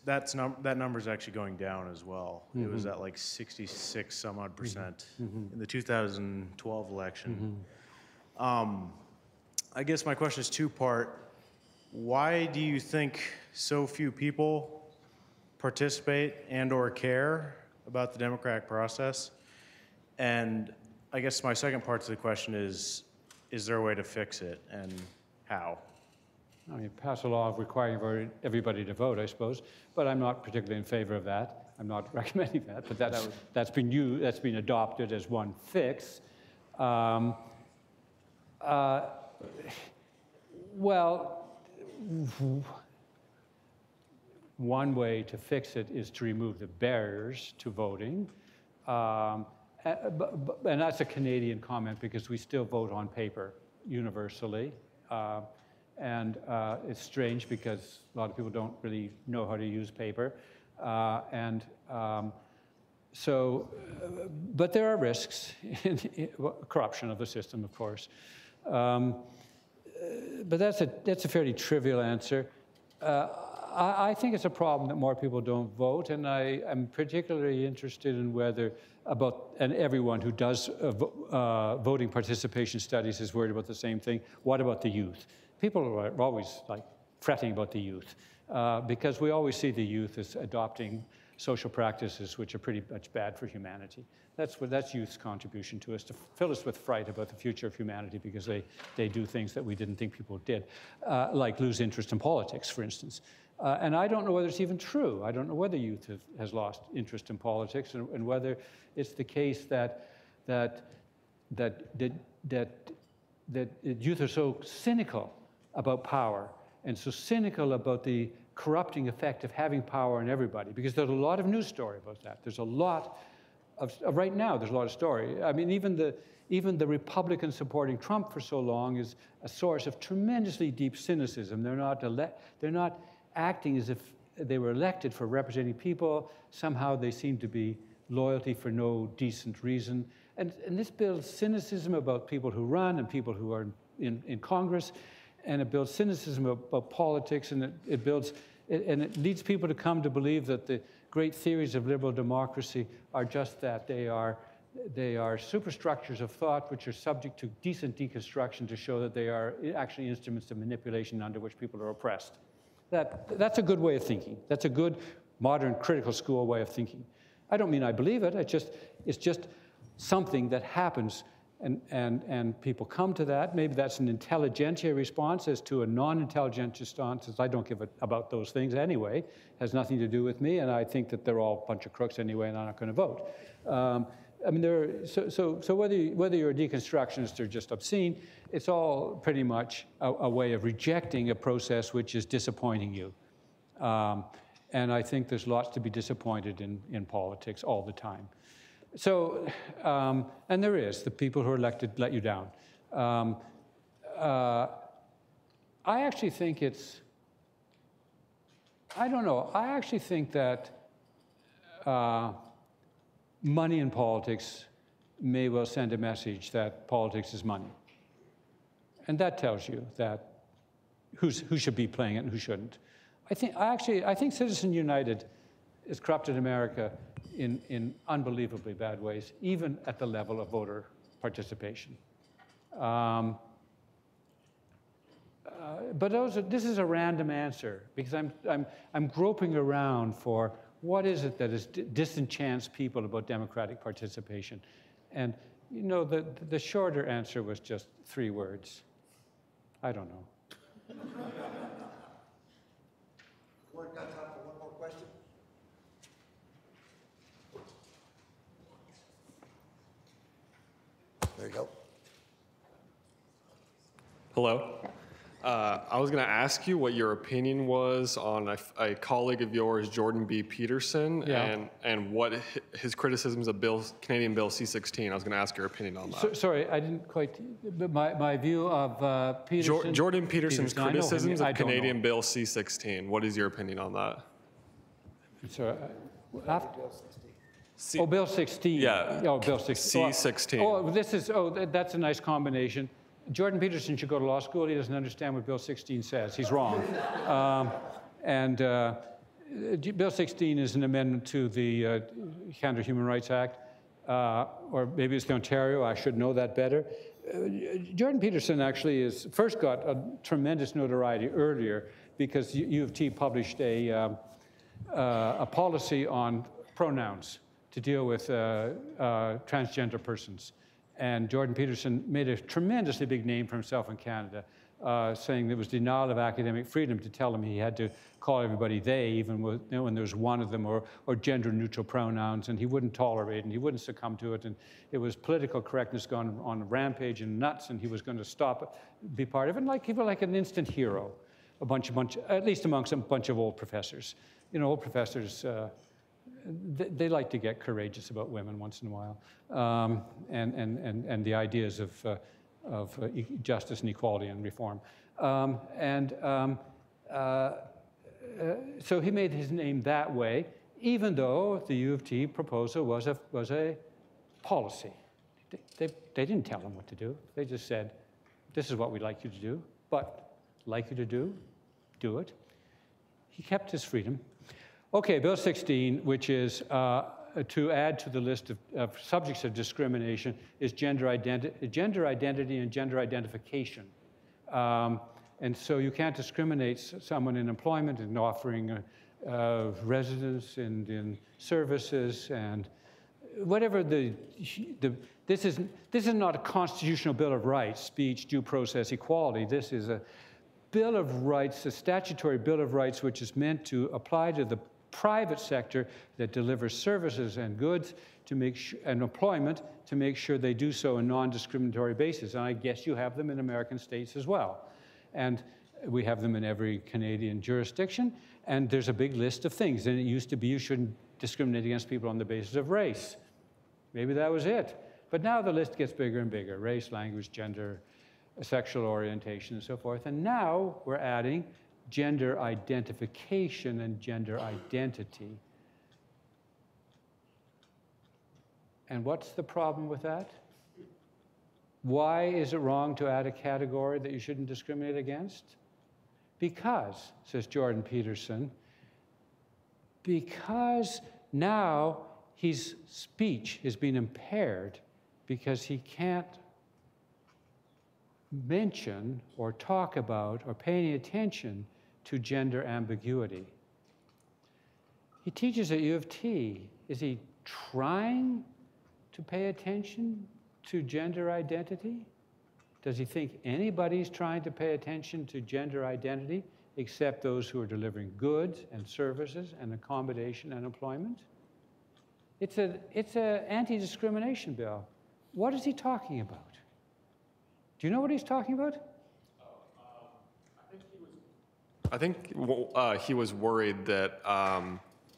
that number is actually going down as well. It was at like 66 some odd percent in the 2012 election. I guess my question is two-part. Why do you think so few people participate and or care about the democratic process? And I guess my second part to the question is there a way to fix it, and how? I mean, pass a law requiring everybody to vote, I suppose, but I'm not particularly in favor of that. I'm not recommending that, but that's been adopted as one fix. Well, one way to fix it is to remove the barriers to voting. And that's a Canadian comment because we still vote on paper universally. And it's strange because a lot of people don't really know how to use paper. But there are risks in corruption of the system, of course. But that's a fairly trivial answer. I think it's a problem that more people don't vote, and I am particularly interested in and everyone who does voting participation studies is worried about the same thing. What about the youth? People are always fretting about the youth because we always see the youth as adopting social practices which are pretty much bad for humanity. That's youth's contribution to us, to fill us with fright about the future of humanity because they do things that we didn't think people did, like lose interest in politics, for instance. And I don't know whether it's even true. I don't know whether youth has lost interest in politics and whether it's the case that youth are so cynical about power and so cynical about the corrupting effect of having power on everybody, because there's a lot of news story about that. There's a lot of right now, there's a lot of story. I mean, even the Republicans supporting Trump for so long is a source of tremendously deep cynicism. They're not acting as if they were elected for representing people. Somehow they seem to be loyalty for no decent reason. And this builds cynicism about people who run and people who are in Congress, and it builds cynicism about politics, and it leads people to come to believe that the great theories of liberal democracy are just that. They are superstructures of thought which are subject to decent deconstruction to show that they are actually instruments of manipulation under which people are oppressed. That's a good way of thinking. That's a good modern critical school way of thinking. I don't mean I believe it. It's just something that happens, and people come to that. Maybe that's an intelligentsia response as to a non-intelligentsia response, as I don't give about those things anyway. It has nothing to do with me, and I think that they're all a bunch of crooks anyway, and I'm not going to vote. I mean, so whether you're a deconstructionist or just obscene, it's all pretty much a way of rejecting a process which is disappointing you. And I think there's lots to be disappointed in politics all the time. So, and there is. The people who are elected let you down. I actually think I don't know. I actually think that money in politics may well send a message that politics is money. And that tells you that who should be playing it and who shouldn't. I think Citizen United has corrupted America in unbelievably bad ways, even at the level of voter participation. But this is a random answer because I'm groping around for what is it that disenchants people about democratic participation, and you know the shorter answer was just 3 words: I don't know. We've got time for one more question. There you go. Hello. I was going to ask you what your opinion was on a colleague of yours, Jordan B. Peterson, and what his criticisms of Canadian Bill C-16. I was going to ask your opinion on that. Sorry, I didn't quite. My view of Peterson. Jordan Peterson's criticisms of Canadian Bill C-16. What is your opinion on that? Sorry. Bill 16. Yeah. Oh, Bill 16. C-16. That's a nice combination. Jordan Peterson should go to law school. He doesn't understand what Bill 16 says. He's wrong. Bill 16 is an amendment to the Canada Human Rights Act, or maybe it's the Ontario. I should know that better. Jordan Peterson actually first got a tremendous notoriety earlier because U of T published a policy on pronouns to deal with transgender persons. And Jordan Peterson made a tremendously big name for himself in Canada, saying there was denial of academic freedom to tell him he had to call everybody they, even when there was one of them, or gender-neutral pronouns, and he wouldn't tolerate and he wouldn't succumb to it. And it was political correctness gone on a rampage and nuts, and he was going to stop, be part of it. And he was like an instant hero, at least amongst a bunch of old professors. You know, old professors. They like to get courageous about women once in a while, and the ideas of justice and equality and reform. So he made his name that way, even though the U of T proposal was a policy. They didn't tell him what to do. They just said, this is what we'd like you to do, but like you to do it. He kept his freedom. Okay, Bill 16, which is to add to the list of subjects of discrimination, is gender identity and gender identification. And so you can't discriminate someone in employment and offering residence and in services and whatever this is not a constitutional Bill of Rights, speech, due process, equality. This is a Bill of Rights, a statutory Bill of Rights, which is meant to apply to the private sector that delivers services and goods and employment to make sure they do so in non-discriminatory basis. And I guess you have them in American states as well. And we have them in every Canadian jurisdiction. And there's a big list of things. And it used to be you shouldn't discriminate against people on the basis of race. Maybe that was it. But now the list gets bigger and bigger. Race, language, gender, sexual orientation, and so forth. And now we're adding gender identification and gender identity. And what's the problem with that? Why is it wrong to add a category that you shouldn't discriminate against? Because, says Jordan Peterson, because now his speech is being impaired because he can't mention or talk about or pay any attention to gender ambiguity. He teaches at U of T. Is he trying to pay attention to gender identity? Does he think anybody's trying to pay attention to gender identity except those who are delivering goods and services and accommodation and employment? It's an anti-discrimination bill. What is he talking about? Do you know what he's talking about? I think he was worried that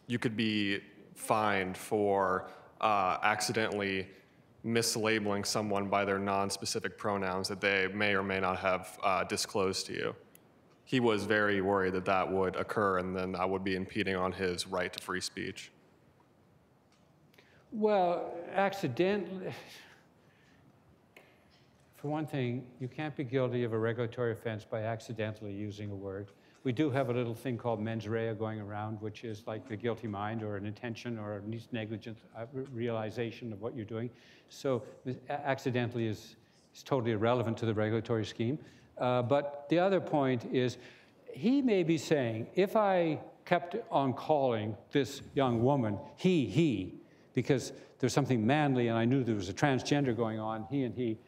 you could be fined for accidentally mislabeling someone by their non-specific pronouns that they may or may not have disclosed to you. He was very worried that that would occur, and then that would be impeding on his right to free speech. Well, accidentally. For one thing, you can't be guilty of a regulatory offense by accidentally using a word. We do have a little thing called mens rea going around, which is like the guilty mind or an intention or at least negligent realization of what you're doing. So accidentally is totally irrelevant to the regulatory scheme. But the other point is, he may be saying, if I kept on calling this young woman he, because there's something manly and I knew there was a transgender going on, he and he,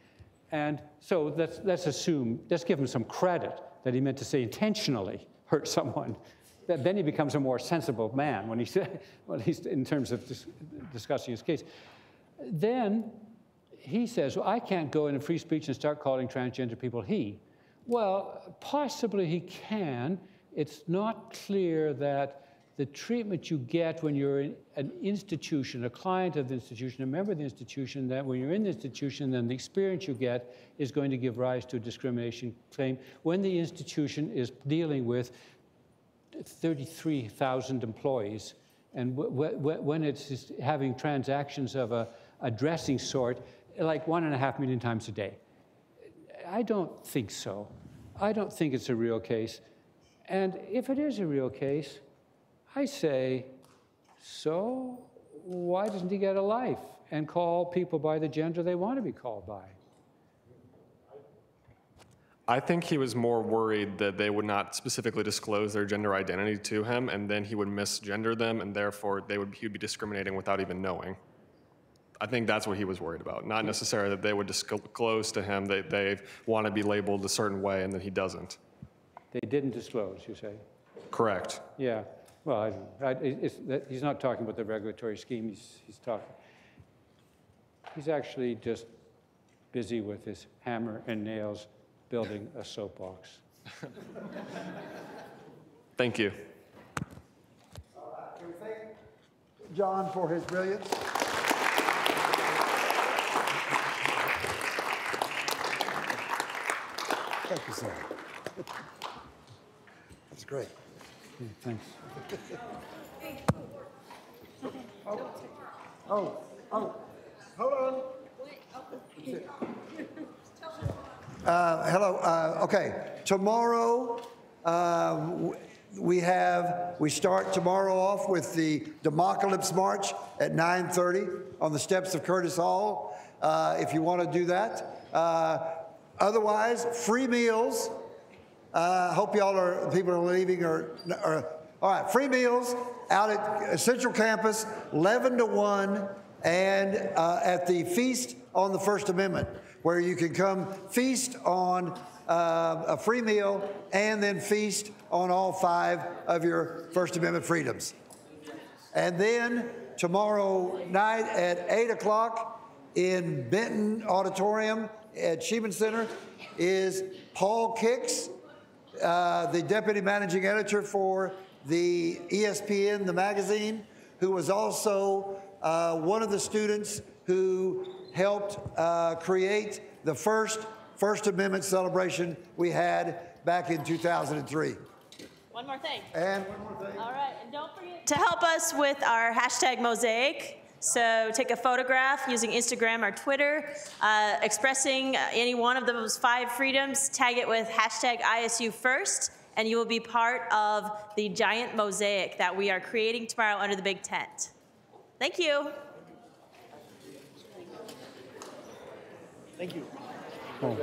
And so let's assume, let's give him some credit that he meant to say intentionally hurt someone. Then he becomes a more sensible man when he's in terms of discussing his case. Then he says, well, I can't go into free speech and start calling transgender people he. Well, possibly he can. It's not clear that the treatment you get when you're in an institution, a client of the institution, a member of the institution, that when you're in the institution, then the experience you get is going to give rise to a discrimination claim when the institution is dealing with 33,000 employees, and when it's having transactions of a dressing sort, like 1.5 million times a day. I don't think so. I don't think it's a real case. And if it is a real case, I say, so why doesn't he get a life and call people by the gender they want to be called by? I think he was more worried that they would not specifically disclose their gender identity to him, and then he would misgender them, and therefore he would be discriminating without even knowing. I think that's what he was worried about, not necessarily that they would disclose to him that they want to be labeled a certain way and that he doesn't. They didn't disclose, you say? Correct. Yeah. Well, he's not talking about the regulatory scheme. He's actually just busy with his hammer and nails building a soapbox. Thank you. Can we thank John for his brilliance? Thank you, sir. That's great. Yeah, thanks. Oh, hold on. Hello. Okay. Tomorrow, we start tomorrow off with the Democalypse March at 9:30 on the steps of Curtis Hall. If you want to do that. Otherwise, free meals. Hope people are leaving all right, free meals out at Central Campus, 11 to 1, and at the Feast on the First Amendment, where you can come feast on a free meal and then feast on all 5 of your First Amendment freedoms. And then tomorrow night at 8 o'clock in Benton Auditorium at Sheeman Center is Paul Kicks, the deputy managing editor for the ESPN, the magazine, who was also one of the students who helped create the First Amendment celebration we had back in 2003. One more thing. And one more thing. All right, and don't forget to help us with our hashtag Mosaic. So take a photograph using Instagram or Twitter, expressing any one of those 5 freedoms, tag it with hashtag ISU First, and you will be part of the giant mosaic that we are creating tomorrow under the big tent. Thank you. Thank you. Cool.